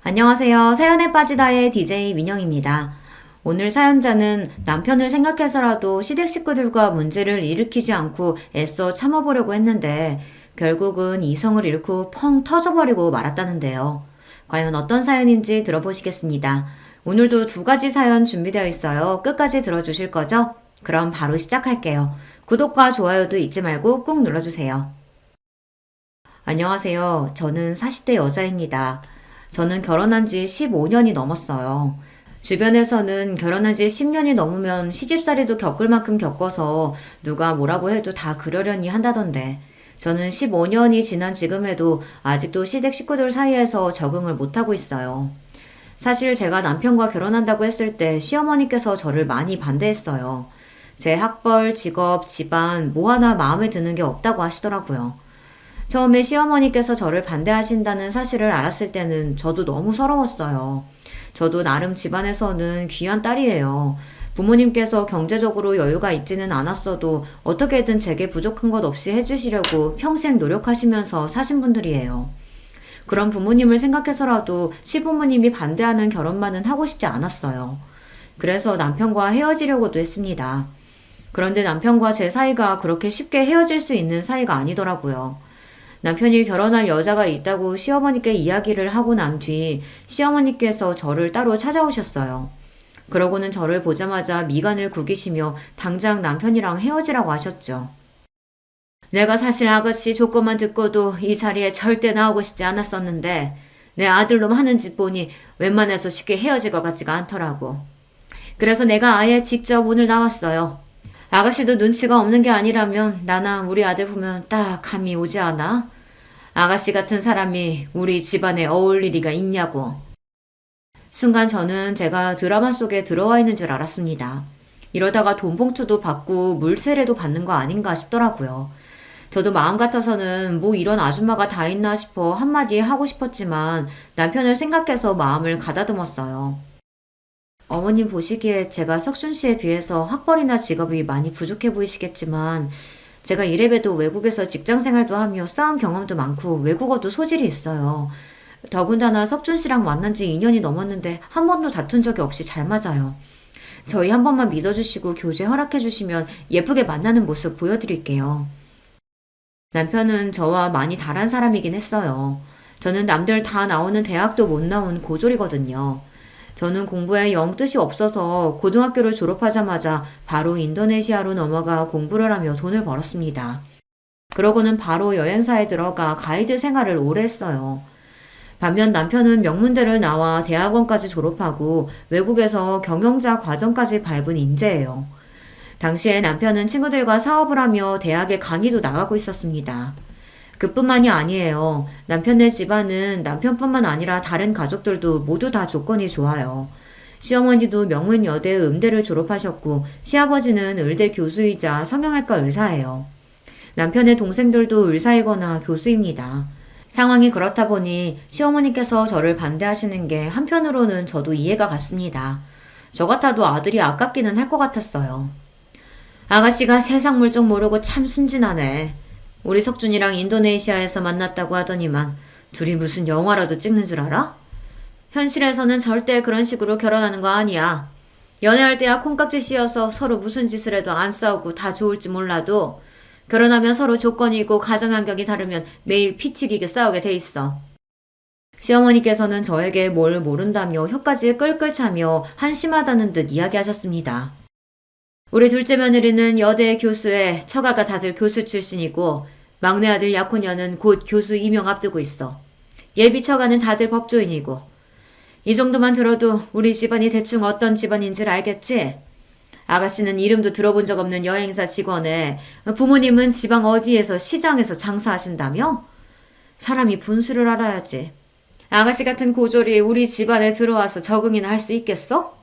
안녕하세요. 사연에 빠지다의 DJ 민영입니다. 오늘 사연자는 남편을 생각해서라도 시댁 식구들과 문제를 일으키지 않고 애써 참아보려고 했는데 결국은 이성을 잃고 펑 터져버리고 말았다는데요. 과연 어떤 사연인지 들어보시겠습니다. 오늘도 두 가지 사연 준비되어 있어요. 끝까지 들어주실 거죠? 그럼 바로 시작할게요. 구독과 좋아요도 잊지 말고 꾹 눌러주세요. 안녕하세요. 저는 40대 여자입니다. 저는 결혼한 지 15년이 넘었어요. 주변에서는 결혼한 지 10년이 넘으면 시집살이도 겪을 만큼 겪어서 누가 뭐라고 해도 다 그러려니 한다던데 저는 15년이 지난 지금에도 아직도 시댁 식구들 사이에서 적응을 못하고 있어요. 사실 제가 남편과 결혼한다고 했을 때 시어머니께서 저를 많이 반대했어요. 제 학벌, 직업, 집안 뭐 하나 마음에 드는 게 없다고 하시더라고요. 처음에 시어머니께서 저를 반대하신다는 사실을 알았을 때는 저도 너무 서러웠어요. 저도 나름 집안에서는 귀한 딸이에요. 부모님께서 경제적으로 여유가 있지는 않았어도 어떻게든 제게 부족한 것 없이 해주시려고 평생 노력하시면서 사신 분들이에요. 그런 부모님을 생각해서라도 시부모님이 반대하는 결혼만은 하고 싶지 않았어요. 그래서 남편과 헤어지려고도 했습니다. 그런데 남편과 제 사이가 그렇게 쉽게 헤어질 수 있는 사이가 아니더라고요. 남편이 결혼할 여자가 있다고 시어머니께 이야기를 하고 난 뒤 시어머니께서 저를 따로 찾아오셨어요. 그러고는 저를 보자마자 미간을 구기시며 당장 남편이랑 헤어지라고 하셨죠. 내가 사실 아가씨 조건만 듣고도 이 자리에 절대 나오고 싶지 않았었는데 내 아들놈 하는 짓 보니 웬만해서 쉽게 헤어질 것 같지가 않더라고. 그래서 내가 아예 직접 오늘 나왔어요. 아가씨도 눈치가 없는 게 아니라면 나나 우리 아들 보면 딱 감이 오지 않아? 아가씨 같은 사람이 우리 집안에 어울릴 리가 있냐고. 순간 저는 제가 드라마 속에 들어와 있는 줄 알았습니다. 이러다가 돈봉투도 받고 물세례도 받는 거 아닌가 싶더라고요. 저도 마음 같아서는 뭐 이런 아줌마가 다 있나 싶어 한마디 하고 싶었지만 남편을 생각해서 마음을 가다듬었어요. 어머님 보시기에 제가 석순 씨에 비해서 학벌이나 직업이 많이 부족해 보이시겠지만 제가 이래봬도 외국에서 직장 생활도 하며 쌓은 경험도 많고 외국어도 소질이 있어요. 더군다나 석준 씨랑 만난 지 2년이 넘었는데 한 번도 다툰 적이 없이 잘 맞아요. 저희 한 번만 믿어주시고 교제 허락해주시면 예쁘게 만나는 모습 보여드릴게요. 남편은 저와 많이 다른 사람이긴 했어요. 저는 남들 다 나오는 대학도 못 나온 고졸이거든요. 저는 공부에 영 뜻이 없어서 고등학교를 졸업하자마자 바로 인도네시아로 넘어가 공부를 하며 돈을 벌었습니다. 그러고는 바로 여행사에 들어가 가이드 생활을 오래 했어요. 반면 남편은 명문대를 나와 대학원까지 졸업하고 외국에서 경영자 과정까지 밟은 인재예요. 당시에 남편은 친구들과 사업을 하며 대학에 강의도 나가고 있었습니다. 그뿐만이 아니에요. 남편네 집안은 남편뿐만 아니라 다른 가족들도 모두 다 조건이 좋아요. 시어머니도 명문여대 음대를 졸업하셨고 시아버지는 의대 교수이자 성형외과 의사예요. 남편의 동생들도 의사이거나 교수입니다. 상황이 그렇다 보니 시어머니께서 저를 반대하시는 게 한편으로는 저도 이해가 갔습니다. 저 같아도 아들이 아깝기는 할 것 같았어요. 아가씨가 세상 물정 모르고 참 순진하네. 우리 석준이랑 인도네시아에서 만났다고 하더니만 둘이 무슨 영화라도 찍는 줄 알아? 현실에서는 절대 그런 식으로 결혼하는 거 아니야. 연애할 때야 콩깍지 씌어서 서로 무슨 짓을 해도 안 싸우고 다 좋을지 몰라도 결혼하면 서로 조건이 있고 가정 환경이 다르면 매일 피 튀기게 싸우게 돼 있어. 시어머니께서는 저에게 뭘 모른다며 혀까지 끌끌 차며 한심하다는 듯 이야기하셨습니다. 우리 둘째 며느리는 여대 교수에 처가가 다들 교수 출신이고 막내 아들 약혼녀는 곧 교수 임용 앞두고 있어. 예비 처가는 다들 법조인이고. 이 정도만 들어도 우리 집안이 대충 어떤 집안인지를 알겠지? 아가씨는 이름도 들어본 적 없는 여행사 직원에 부모님은 지방 어디에서 시장에서 장사하신다며? 사람이 분수를 알아야지. 아가씨 같은 고졸이 우리 집안에 들어와서 적응이나 할 수 있겠어?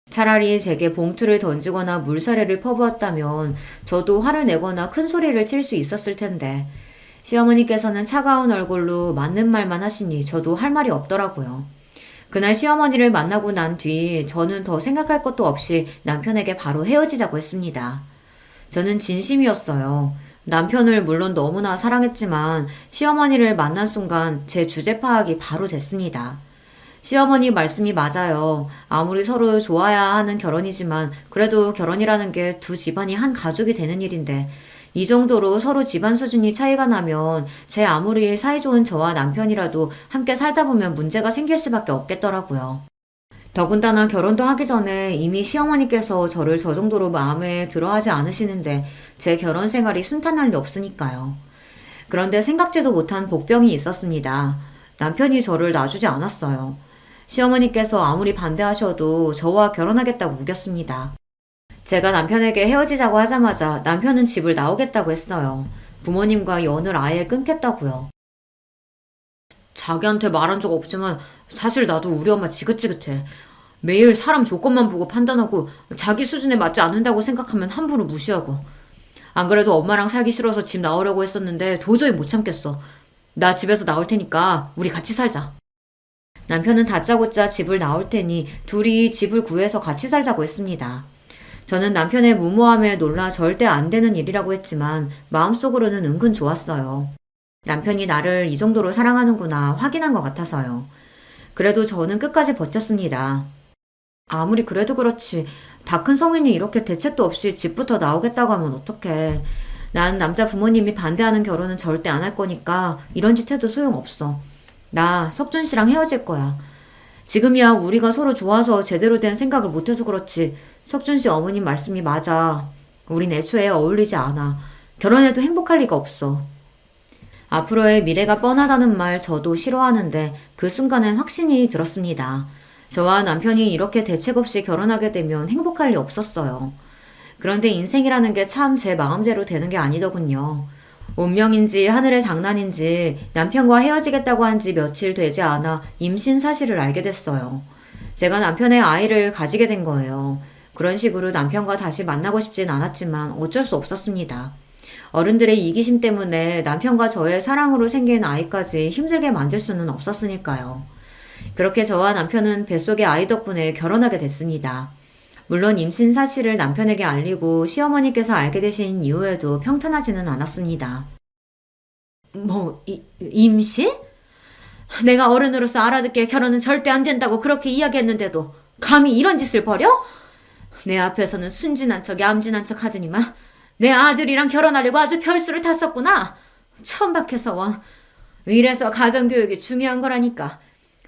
차라리 제게 봉투를 던지거나 물사례를 퍼부었다면 저도 화를 내거나 큰 소리를 칠 수 있었을 텐데 시어머니께서는 차가운 얼굴로 맞는 말만 하시니 저도 할 말이 없더라고요. 그날 시어머니를 만나고 난 뒤 저는 더 생각할 것도 없이 남편에게 바로 헤어지자고 했습니다. 저는 진심이었어요. 남편을 물론 너무나 사랑했지만 시어머니를 만난 순간 제 주제 파악이 바로 됐습니다. 시어머니 말씀이 맞아요. 아무리 서로 좋아야 하는 결혼이지만 그래도 결혼이라는 게 두 집안이 한 가족이 되는 일인데 이 정도로 서로 집안 수준이 차이가 나면 제 아무리 사이좋은 저와 남편이라도 함께 살다 보면 문제가 생길 수밖에 없겠더라고요. 더군다나 결혼도 하기 전에 이미 시어머니께서 저를 저 정도로 마음에 들어 하지 않으시는데 제 결혼 생활이 순탄할 리 없으니까요. 그런데 생각지도 못한 복병이 있었습니다. 남편이 저를 놔주지 않았어요. 시어머니께서 아무리 반대하셔도 저와 결혼하겠다고 우겼습니다. 제가 남편에게 헤어지자고 하자마자 남편은 집을 나오겠다고 했어요. 부모님과 연을 아예 끊겠다고요. 자기한테 말한 적 없지만 사실 나도 우리 엄마 지긋지긋해. 매일 사람 조건만 보고 판단하고 자기 수준에 맞지 않는다고 생각하면 함부로 무시하고. 안 그래도 엄마랑 살기 싫어서 집 나오려고 했었는데 도저히 못 참겠어. 나 집에서 나올 테니까 우리 같이 살자. 남편은 다짜고짜 집을 나올 테니 둘이 집을 구해서 같이 살자고 했습니다. 저는 남편의 무모함에 놀라 절대 안 되는 일이라고 했지만 마음속으로는 은근 좋았어요. 남편이 나를 이 정도로 사랑하는구나 확인한 것 같아서요. 그래도 저는 끝까지 버텼습니다. 아무리 그래도 그렇지 다 큰 성인이 이렇게 대책도 없이 집부터 나오겠다고 하면 어떡해. 난 남자 부모님이 반대하는 결혼은 절대 안 할 거니까 이런 짓 해도 소용없어. 나 석준 씨랑 헤어질 거야. 지금이야 우리가 서로 좋아서 제대로 된 생각을 못해서 그렇지 석준 씨 어머님 말씀이 맞아. 우린 애초에 어울리지 않아. 결혼해도 행복할 리가 없어. 앞으로의 미래가 뻔하다는 말 저도 싫어하는데 그 순간엔 확신이 들었습니다. 저와 남편이 이렇게 대책 없이 결혼하게 되면 행복할 리 없었어요. 그런데 인생이라는 게 참 제 마음대로 되는 게 아니더군요. 운명인지 하늘의 장난인지 남편과 헤어지겠다고 한 지 며칠 되지 않아 임신 사실을 알게 됐어요. 제가 남편의 아이를 가지게 된 거예요. 그런 식으로 남편과 다시 만나고 싶진 않았지만 어쩔 수 없었습니다. 어른들의 이기심 때문에 남편과 저의 사랑으로 생긴 아이까지 힘들게 만들 수는 없었으니까요. 그렇게 저와 남편은 뱃속의 아이 덕분에 결혼하게 됐습니다. 물론 임신 사실을 남편에게 알리고 시어머니께서 알게 되신 이후에도 평탄하지는 않았습니다. 임신? 내가 어른으로서 알아듣게 결혼은 절대 안 된다고 그렇게 이야기했는데도 감히 이런 짓을 벌여? 내 앞에서는 순진한 척 얌전한 척 하더니만 내 아들이랑 결혼하려고 아주 별수를 탔었구나. 천박해서 원. 이래서 가정교육이 중요한 거라니까.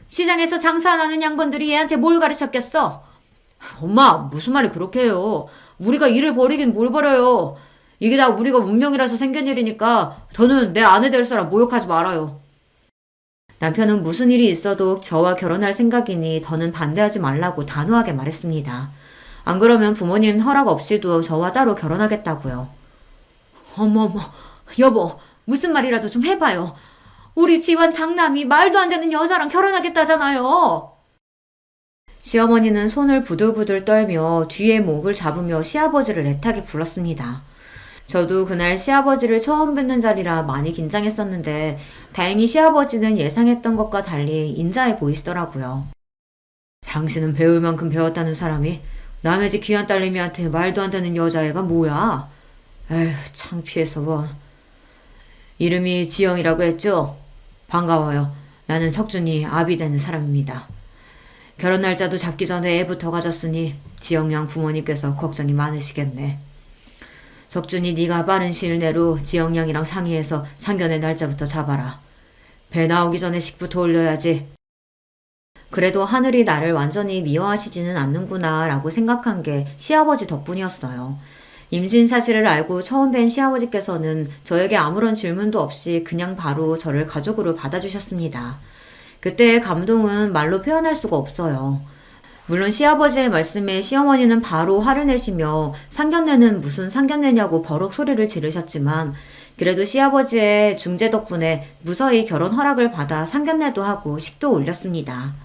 시장에서 장사 안 하는 양반들이 얘한테 뭘 가르쳤겠어? 엄마, 무슨 말이 그렇게 해요. 우리가 일을 벌이긴 뭘 벌여요. 이게 다 우리가 운명이라서 생긴 일이니까 더는 내 아내 될 사람 모욕하지 말아요. 남편은 무슨 일이 있어도 저와 결혼할 생각이니 더는 반대하지 말라고 단호하게 말했습니다. 안 그러면 부모님 허락 없이도 저와 따로 결혼하겠다고요. 어머머, 여보, 무슨 말이라도 좀 해봐요. 우리 집안 장남이 말도 안 되는 여자랑 결혼하겠다잖아요. 시어머니는 손을 부들부들 떨며 뒤에 목을 잡으며 시아버지를 애타게 불렀습니다. 저도 그날 시아버지를 처음 뵙는 자리라 많이 긴장했었는데 다행히 시아버지는 예상했던 것과 달리 인자해 보이시더라고요. 당신은 배울 만큼 배웠다는 사람이 남의 집 귀한 딸내미한테 말도 안 되는 여자애가 뭐야? 에휴, 창피해서 뭐. 이름이 지영이라고 했죠? 반가워요. 나는 석준이 아비 되는 사람입니다. 결혼 날짜도 잡기 전에 애부터 가졌으니 지영 양 부모님께서 걱정이 많으시겠네. 석준이 네가 빠른 시일 내로 지영 양이랑 상의해서 상견례 날짜부터 잡아라. 배 나오기 전에 식부터 올려야지. 그래도 하늘이 나를 완전히 미워하시지는 않는구나 라고 생각한 게 시아버지 덕분이었어요. 임신 사실을 알고 처음 뵌 시아버지께서는 저에게 아무런 질문도 없이 그냥 바로 저를 가족으로 받아주셨습니다. 그때의 감동은 말로 표현할 수가 없어요. 물론 시아버지의 말씀에 시어머니는 바로 화를 내시며 상견례는 무슨 상견례냐고 버럭 소리를 지르셨지만 그래도 시아버지의 중재 덕분에 무사히 결혼 허락을 받아 상견례도 하고 식도 올렸습니다.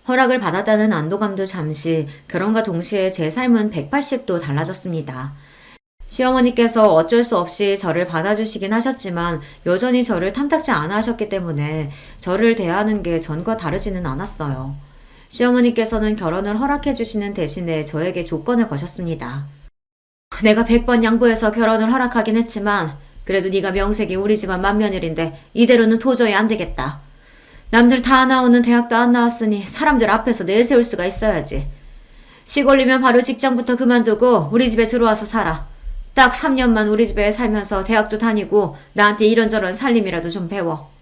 허락을 받았다는 안도감도 잠시, 결혼과 동시에 제 삶은 180도 달라졌습니다. 시어머니께서 어쩔 수 없이 저를 받아주시긴 하셨지만 여전히 저를 탐탁지 않아 하셨기 때문에 저를 대하는 게 전과 다르지는 않았어요. 시어머니께서는 결혼을 허락해 주시는 대신에 저에게 조건을 거셨습니다. 내가 100번 양보해서 결혼을 허락하긴 했지만 그래도 네가 명색이 우리 집안 맏며느리인데 이대로는 도저히 안 되겠다. 남들 다 나오는 대학도 안 나왔으니 사람들 앞에서 내세울 수가 있어야지. 시골이면 바로 직장부터 그만두고 우리 집에 들어와서 살아. 딱 3년만 우리 집에 살면서 대학도 다니고 나한테 이런저런 살림이라도 좀 배워.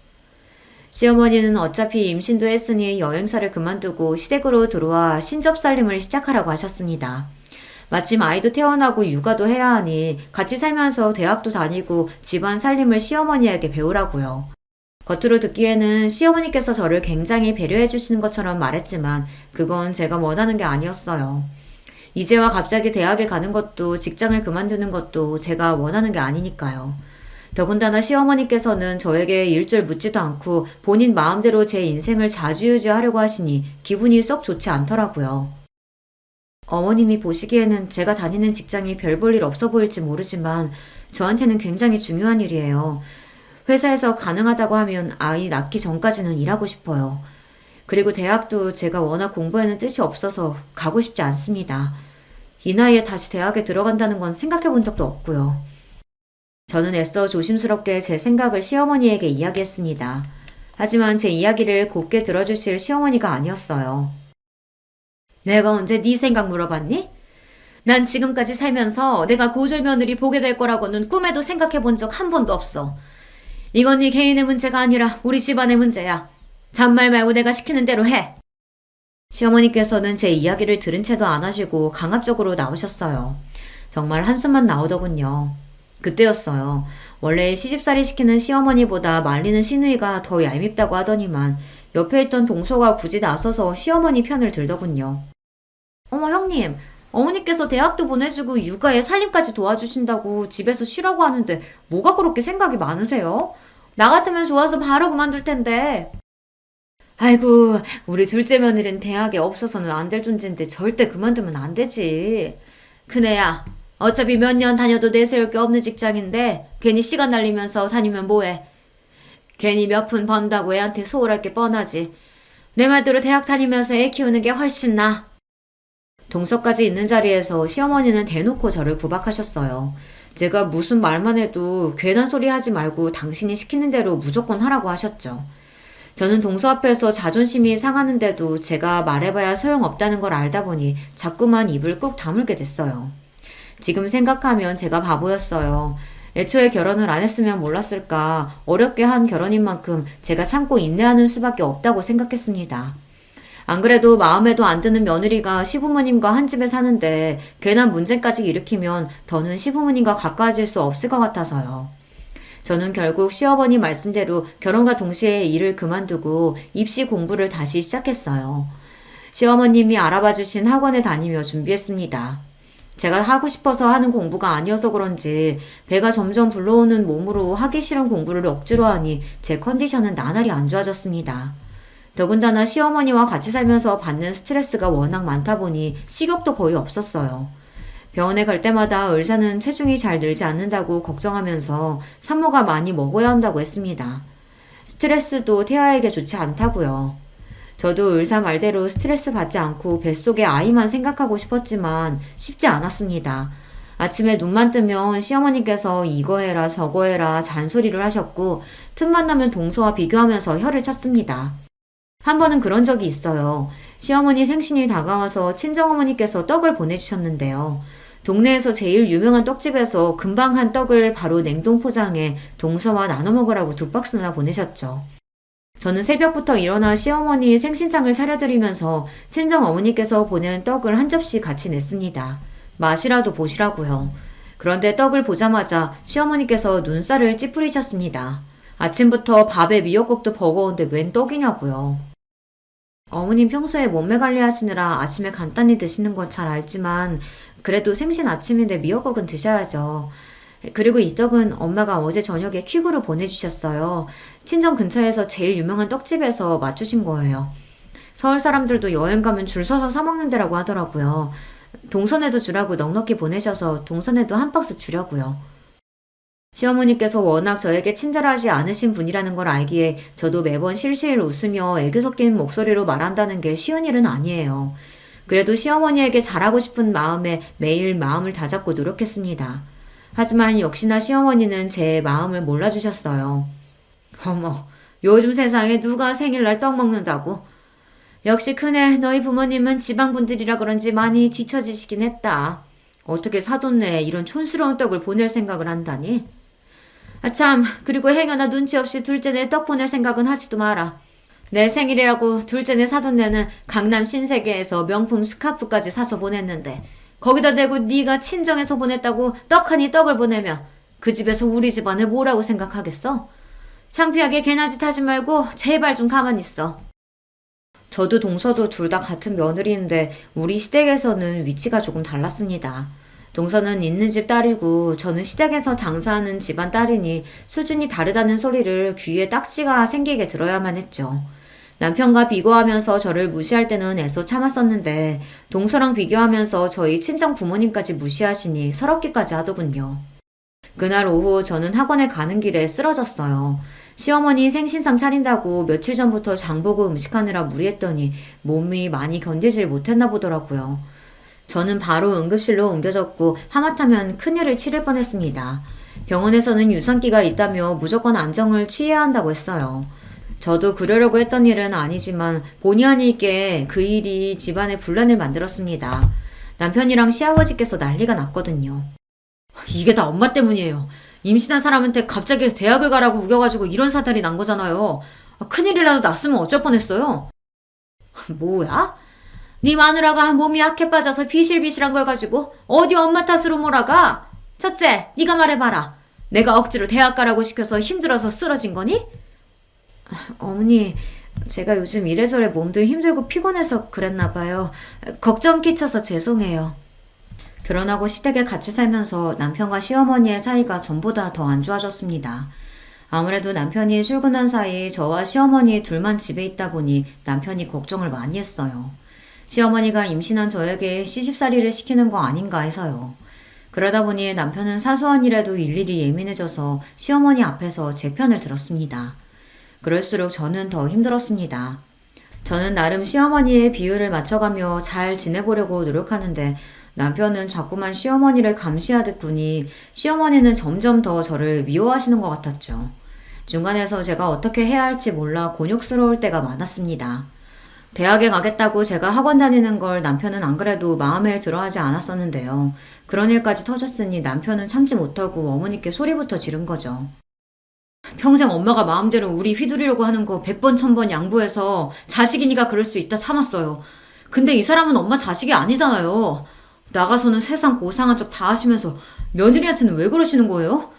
시어머니는 어차피 임신도 했으니 여행사를 그만두고 시댁으로 들어와 신접살림을 시작하라고 하셨습니다. 마침 아이도 태어나고 육아도 해야 하니 같이 살면서 대학도 다니고 집안 살림을 시어머니에게 배우라고요. 겉으로 듣기에는 시어머니께서 저를 굉장히 배려해 주시는 것처럼 말했지만 그건 제가 원하는 게 아니었어요. 이제와 갑자기 대학에 가는 것도 직장을 그만두는 것도 제가 원하는 게 아니니까요. 더군다나 시어머니께서는 저에게 일절 묻지도 않고 본인 마음대로 제 인생을 좌지우지하려고 하시니 기분이 썩 좋지 않더라고요. 어머님이 보시기에는 제가 다니는 직장이 별 볼 일 없어 보일지 모르지만 저한테는 굉장히 중요한 일이에요. 회사에서 가능하다고 하면 아이 낳기 전까지는 일하고 싶어요. 그리고 대학도 제가 워낙 공부에는 뜻이 없어서 가고 싶지 않습니다. 이 나이에 다시 대학에 들어간다는 건 생각해 본 적도 없고요. 저는 애써 조심스럽게 제 생각을 시어머니에게 이야기했습니다. 하지만 제 이야기를 곱게 들어주실 시어머니가 아니었어요. 내가 언제 네 생각 물어봤니? 난 지금까지 살면서 내가 고졸 며느리 보게 될 거라고는 꿈에도 생각해 본 적 한 번도 없어. 이건 네 개인의 문제가 아니라 우리 집안의 문제야. 잔말 말고 내가 시키는 대로 해. 시어머니께서는 제 이야기를 들은 채도 안 하시고 강압적으로 나오셨어요. 정말 한숨만 나오더군요. 그때였어요. 원래 시집살이 시키는 시어머니보다 말리는 시누이가 더 얄밉다고 하더니만 옆에 있던 동서가 굳이 나서서 시어머니 편을 들더군요. 어머 형님, 어머니께서 대학도 보내주고 육아에 살림까지 도와주신다고 집에서 쉬라고 하는데 뭐가 그렇게 생각이 많으세요? 나 같으면 좋아서 바로 그만둘 텐데. 아이고, 우리 둘째 며느리는 대학에 없어서는 안 될 존재인데 절대 그만두면 안 되지. 큰애야, 어차피 몇 년 다녀도 내세울 게 없는 직장인데 괜히 시간 날리면서 다니면 뭐해. 괜히 몇 푼 번다고 애한테 소홀할 게 뻔하지. 내 말대로 대학 다니면서 애 키우는 게 훨씬 나아. 동서까지 있는 자리에서 시어머니는 대놓고 저를 구박하셨어요. 제가 무슨 말만 해도 괜한 소리 하지 말고 당신이 시키는 대로 무조건 하라고 하셨죠. 저는 동서 앞에서 자존심이 상하는데도 제가 말해봐야 소용없다는 걸 알다 보니 자꾸만 입을 꾹 다물게 됐어요. 지금 생각하면 제가 바보였어요. 애초에 결혼을 안 했으면 몰랐을까. 어렵게 한 결혼인 만큼 제가 참고 인내하는 수밖에 없다고 생각했습니다. 안 그래도 마음에도 안 드는 며느리가 시부모님과 한 집에 사는데 괜한 문제까지 일으키면 더는 시부모님과 가까워질 수 없을 것 같아서요. 저는 결국 시어머니 말씀대로 결혼과 동시에 일을 그만두고 입시 공부를 다시 시작했어요. 시어머님이 알아봐 주신 학원에 다니며 준비했습니다. 제가 하고 싶어서 하는 공부가 아니어서 그런지 배가 점점 불러오는 몸으로 하기 싫은 공부를 억지로 하니 제 컨디션은 나날이 안 좋아졌습니다. 더군다나 시어머니와 같이 살면서 받는 스트레스가 워낙 많다 보니 식욕도 거의 없었어요. 병원에 갈 때마다 의사는 체중이 잘 늘지 않는다고 걱정하면서 산모가 많이 먹어야 한다고 했습니다. 스트레스도 태아에게 좋지 않다고요. 저도 의사 말대로 스트레스 받지 않고 뱃속에 아이만 생각하고 싶었지만 쉽지 않았습니다. 아침에 눈만 뜨면 시어머니께서 이거 해라 저거 해라 잔소리를 하셨고 틈만 나면 동서와 비교하면서 혀를 쳤습니다. 한 번은 그런 적이 있어요. 시어머니 생신이 다가와서 친정어머니께서 떡을 보내주셨는데요. 동네에서 제일 유명한 떡집에서 금방 한 떡을 바로 냉동 포장해 동서와 나눠 먹으라고 2박스나 보내셨죠. 저는 새벽부터 일어나 시어머니 생신상을 차려드리면서 친정어머니께서 보낸 떡을 한 접시 같이 냈습니다. 맛이라도 보시라고요. 그런데 떡을 보자마자 시어머니께서 눈살을 찌푸리셨습니다. 아침부터 밥에 미역국도 버거운데 웬 떡이냐고요. 어머님 평소에 몸매 관리하시느라 아침에 간단히 드시는 건 잘 알지만 그래도 생신 아침인데 미역국은 드셔야죠. 그리고 이 떡은 엄마가 어제 저녁에 퀵으로 보내주셨어요. 친정 근처에서 제일 유명한 떡집에서 맞추신 거예요. 서울 사람들도 여행 가면 줄 서서 사 먹는 데라고 하더라고요. 동선에도 주라고 넉넉히 보내셔서 동선에도 한 박스 주려고요. 시어머니께서 워낙 저에게 친절하지 않으신 분이라는 걸 알기에 저도 매번 실실 웃으며 애교 섞인 목소리로 말한다는 게 쉬운 일은 아니에요. 그래도 시어머니에게 잘하고 싶은 마음에 매일 마음을 다잡고 노력했습니다. 하지만 역시나 시어머니는 제 마음을 몰라주셨어요. 어머, 요즘 세상에 누가 생일날 떡 먹는다고. 역시 크네. 너희 부모님은 지방분들이라 그런지 많이 뒤처지시긴 했다. 어떻게 사돈네에 이런 촌스러운 떡을 보낼 생각을 한다니? 아 참, 그리고 행여나 눈치 없이 둘째네 떡 보낼 생각은 하지도 마라. 내 생일이라고 둘째네 사돈네는 강남 신세계에서 명품 스카프까지 사서 보냈는데 거기다 대고 네가 친정에서 보냈다고 떡하니 떡을 보내면 그 집에서 우리 집안을 뭐라고 생각하겠어? 창피하게 괜한 짓 하지 말고 제발 좀 가만히 있어. 저도 동서도 둘 다 같은 며느리인데 우리 시댁에서는 위치가 조금 달랐습니다. 동서는 있는 집 딸이고 저는 시댁에서 장사하는 집안 딸이니 수준이 다르다는 소리를 귀에 딱지가 생기게 들어야만 했죠. 남편과 비교하면서 저를 무시할 때는 애써 참았었는데 동서랑 비교하면서 저희 친정 부모님까지 무시하시니 서럽기까지 하더군요. 그날 오후 저는 학원에 가는 길에 쓰러졌어요. 시어머니 생신상 차린다고 며칠 전부터 장보고 음식하느라 무리했더니 몸이 많이 견디질 못했나 보더라고요. 저는 바로 응급실로 옮겨졌고 하마터면 큰일을 치를 뻔했습니다. 병원에서는 유산기가 있다며 무조건 안정을 취해야 한다고 했어요. 저도 그러려고 했던 일은 아니지만 본의 아니게 그 일이 집안에 분란을 만들었습니다. 남편이랑 시아버지께서 난리가 났거든요. 이게 다 엄마 때문이에요. 임신한 사람한테 갑자기 대학을 가라고 우겨가지고 이런 사달이 난 거잖아요. 큰일이라도 났으면 어쩔 뻔했어요. 뭐야? 네 마누라가 몸이 약해 빠져서 비실비실한 걸 가지고 어디 엄마 탓으로 몰아가? 첫째, 네가 말해봐라. 내가 억지로 대학 가라고 시켜서 힘들어서 쓰러진 거니? 어머니, 제가 요즘 이래저래 몸도 힘들고 피곤해서 그랬나 봐요. 걱정 끼쳐서 죄송해요. 결혼하고 시댁에 같이 살면서 남편과 시어머니의 사이가 전보다 더 안 좋아졌습니다. 아무래도 남편이 출근한 사이 저와 시어머니 둘만 집에 있다 보니 남편이 걱정을 많이 했어요. 시어머니가 임신한 저에게 시집살이를 시키는 거 아닌가 해서요. 그러다 보니 남편은 사소한 일에도 일일이 예민해져서 시어머니 앞에서 제 편을 들었습니다. 그럴수록 저는 더 힘들었습니다. 저는 나름 시어머니의 비율을 맞춰가며 잘 지내보려고 노력하는데 남편은 자꾸만 시어머니를 감시하듯 보니 시어머니는 점점 더 저를 미워하시는 것 같았죠. 중간에서 제가 어떻게 해야 할지 몰라 곤욕스러울 때가 많았습니다. 대학에 가겠다고 제가 학원 다니는 걸 남편은 안 그래도 마음에 들어하지 않았었는데요. 그런 일까지 터졌으니 남편은 참지 못하고 어머니께 소리부터 지른 거죠. 평생 엄마가 마음대로 우리 휘두르려고 하는 거 100번 1000번 양보해서 자식이니까 그럴 수 있다 참았어요. 근데 이 사람은 엄마 자식이 아니잖아요. 나가서는 세상 고상한 척 다 하시면서 며느리한테는 왜 그러시는 거예요?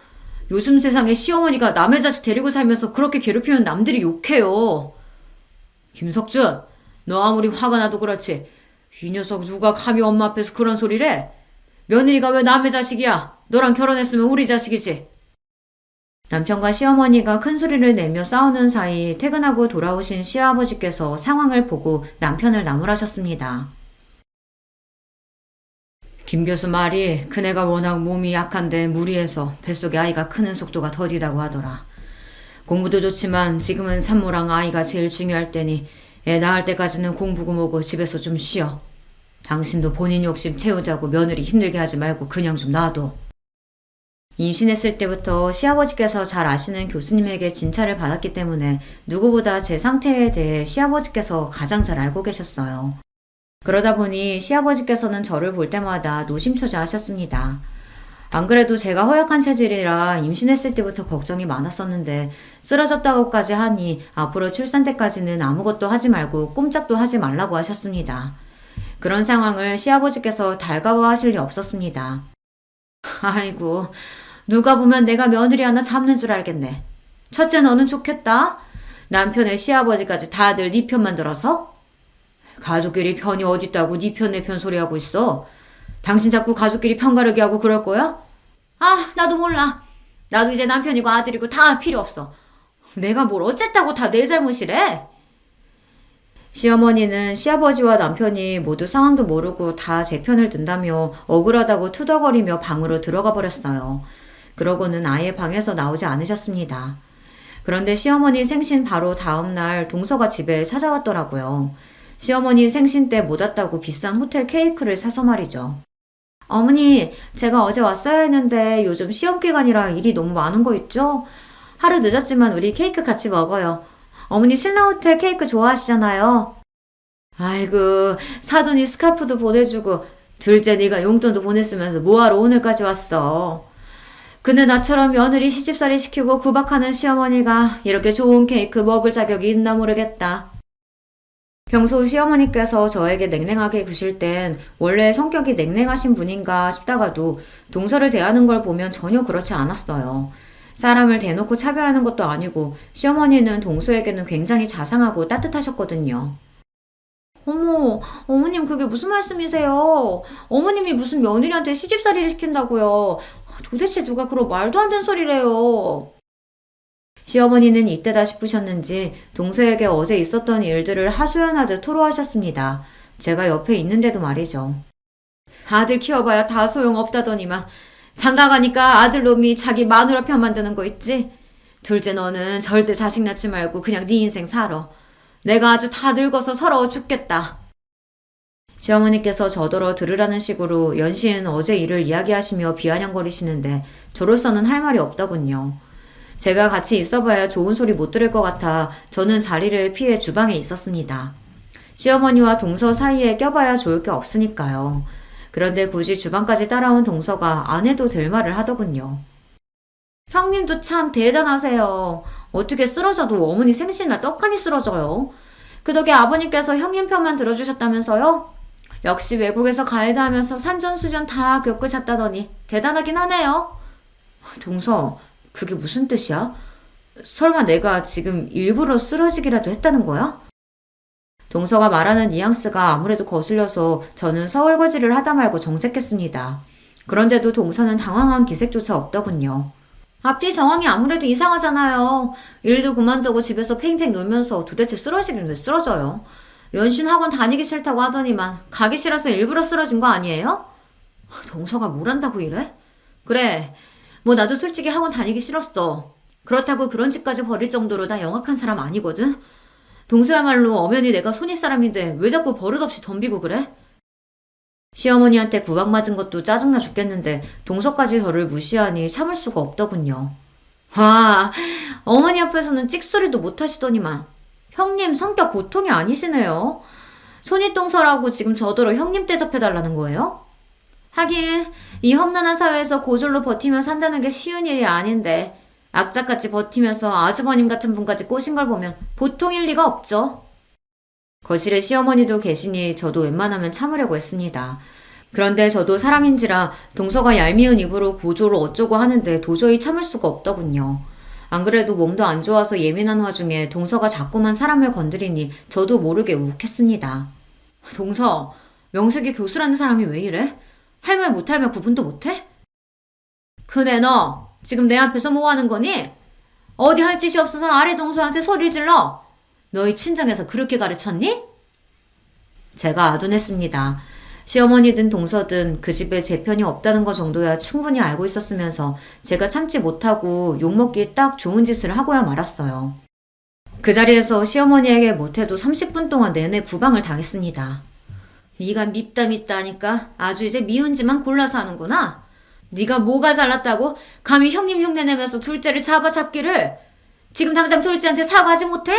요즘 세상에 시어머니가 남의 자식 데리고 살면서 그렇게 괴롭히면 남들이 욕해요. 김석준, 너 아무리 화가 나도 그렇지. 이 녀석 누가 감히 엄마 앞에서 그런 소리를 해? 며느리가 왜 남의 자식이야? 너랑 결혼했으면 우리 자식이지. 남편과 시어머니가 큰 소리를 내며 싸우는 사이 퇴근하고 돌아오신 시아버지께서 상황을 보고 남편을 나무라셨습니다. 김 교수 말이 그네가 워낙 몸이 약한데 무리해서 뱃속에 아이가 크는 속도가 더디다고 하더라. 공부도 좋지만 지금은 산모랑 아이가 제일 중요할 때니 애 낳을 때까지는 공부고 뭐고 집에서 좀 쉬어. 당신도 본인 욕심 채우자고 며느리 힘들게 하지 말고 그냥 좀 놔둬. 임신했을 때부터 시아버지께서 잘 아시는 교수님에게 진찰을 받았기 때문에 누구보다 제 상태에 대해 시아버지께서 가장 잘 알고 계셨어요. 그러다 보니 시아버지께서는 저를 볼 때마다 노심초사하셨습니다. 안 그래도 제가 허약한 체질이라 임신했을 때부터 걱정이 많았었는데 쓰러졌다고까지 하니 앞으로 출산 때까지는 아무것도 하지 말고 꼼짝도 하지 말라고 하셨습니다. 그런 상황을 시아버지께서 달가워하실 리 없었습니다. 아이고, 누가 보면 내가 며느리 하나 잡는 줄 알겠네. 첫째 너는 좋겠다. 남편의 시아버지까지 다들 네 편만 들어서? 가족끼리 편이 어딨다고 네 편 내 편 소리하고 있어. 당신 자꾸 가족끼리 편가르기 하고 그럴 거야? 아, 나도 몰라. 나도 이제 남편이고 아들이고 다 필요 없어. 내가 뭘 어쨌다고 다 내 잘못이래? 시어머니는 시아버지와 남편이 모두 상황도 모르고 다 제 편을 든다며 억울하다고 투덜거리며 방으로 들어가 버렸어요. 그러고는 아예 방에서 나오지 않으셨습니다. 그런데 시어머니 생신 바로 다음날 동서가 집에 찾아왔더라고요. 시어머니 생신 때 못 왔다고 비싼 호텔 케이크를 사서 말이죠. 어머니, 제가 어제 왔어야 했는데 요즘 시험 기간이라 일이 너무 많은 거 있죠? 하루 늦었지만 우리 케이크 같이 먹어요. 어머니 신라호텔 케이크 좋아하시잖아요. 아이고, 사돈이 스카프도 보내주고 둘째 네가 용돈도 보냈으면서 뭐하러 오늘까지 왔어. 근데 나처럼 며느리 시집살이 시키고 구박하는 시어머니가 이렇게 좋은 케이크 먹을 자격이 있나 모르겠다. 평소 시어머니께서 저에게 냉랭하게 구실 땐 원래 성격이 냉랭하신 분인가 싶다가도 동서를 대하는 걸 보면 전혀 그렇지 않았어요. 사람을 대놓고 차별하는 것도 아니고 시어머니는 동서에게는 굉장히 자상하고 따뜻하셨거든요. 어머, 어머님 그게 무슨 말씀이세요? 어머님이 무슨 며느리한테 시집살이를 시킨다고요? 도대체 누가 그런 말도 안 되는 소리래요? 시어머니는 이때다 싶으셨는지 동서에게 어제 있었던 일들을 하소연하듯 토로하셨습니다. 제가 옆에 있는데도 말이죠. 아들 키워봐야 다 소용없다더니만 장가 가니까 아들놈이 자기 마누라 편 만드는 거 있지? 둘째 너는 절대 자식 낳지 말고 그냥 네 인생 살아. 내가 아주 다 늙어서 서러워 죽겠다. 시어머니께서 저더러 들으라는 식으로 연신 어제 일을 이야기하시며 비아냥거리시는데 저로서는 할 말이 없더군요. 제가 같이 있어봐야 좋은 소리 못 들을 것 같아 저는 자리를 피해 주방에 있었습니다. 시어머니와 동서 사이에 껴봐야 좋을 게 없으니까요. 그런데 굳이 주방까지 따라온 동서가 안 해도 될 말을 하더군요. 형님도 참 대단하세요. 어떻게 쓰러져도 어머니 생신날 떡하니 쓰러져요. 그 덕에 아버님께서 형님 편만 들어주셨다면서요? 역시 외국에서 가이드 하면서 산전수전 다 겪으셨다더니 대단하긴 하네요. 동서, 그게 무슨 뜻이야? 설마 내가 지금 일부러 쓰러지기라도 했다는 거야? 동서가 말하는 뉘앙스가 아무래도 거슬려서 저는 서울거지를 하다 말고 정색했습니다. 그런데도 동서는 당황한 기색조차 없더군요. 앞뒤 정황이 아무래도 이상하잖아요. 일도 그만두고 집에서 팽팽 놀면서 도대체 쓰러지긴 왜 쓰러져요? 연신 학원 다니기 싫다고 하더니만 가기 싫어서 일부러 쓰러진 거 아니에요? 동서가 뭘 한다고 이래? 그래, 뭐 나도 솔직히 학원 다니기 싫었어. 그렇다고 그런 집까지 버릴 정도로 나 영악한 사람 아니거든? 동서야말로 엄연히 내가 손윗 사람인데 왜 자꾸 버릇없이 덤비고 그래? 시어머니한테 구박 맞은 것도 짜증나 죽겠는데 동서까지 저를 무시하니 참을 수가 없더군요. 와, 어머니 앞에서는 찍소리도 못하시더니만. 형님 성격 보통이 아니시네요. 손윗동서라고 지금 저더러 형님 대접해달라는 거예요? 하긴 이 험난한 사회에서 고졸로 버티며 산다는 게 쉬운 일이 아닌데 악착같이 버티면서 아주버님 같은 분까지 꼬신 걸 보면 보통일 리가 없죠. 거실에 시어머니도 계시니 저도 웬만하면 참으려고 했습니다. 그런데 저도 사람인지라 동서가 얄미운 입으로 고조를 어쩌고 하는데 도저히 참을 수가 없더군요. 안 그래도 몸도 안 좋아서 예민한 와중에 동서가 자꾸만 사람을 건드리니 저도 모르게 욱했습니다. 동서, 명색이 교수라는 사람이 왜 이래? 할 말 못할 말 구분도 못해? 그네 너 지금 내 앞에서 뭐 하는 거니? 어디 할 짓이 없어서 아래 동서한테 소리를 질러? 너희 친정에서 그렇게 가르쳤니? 제가 아둔했습니다. 시어머니든 동서든 그 집에 제 편이 없다는 것 정도야 충분히 알고 있었으면서 제가 참지 못하고 욕먹기 딱 좋은 짓을 하고야 말았어요. 그 자리에서 시어머니에게 못해도 30분 동안 내내 구방을 당했습니다. 네가 밉다 하니까 아주 이제 미운지만 골라서 하는구나. 네가 뭐가 잘났다고 감히 형님 흉내 내면서 둘째를 잡아잡기를. 지금 당장 둘째한테 사과하지 못해?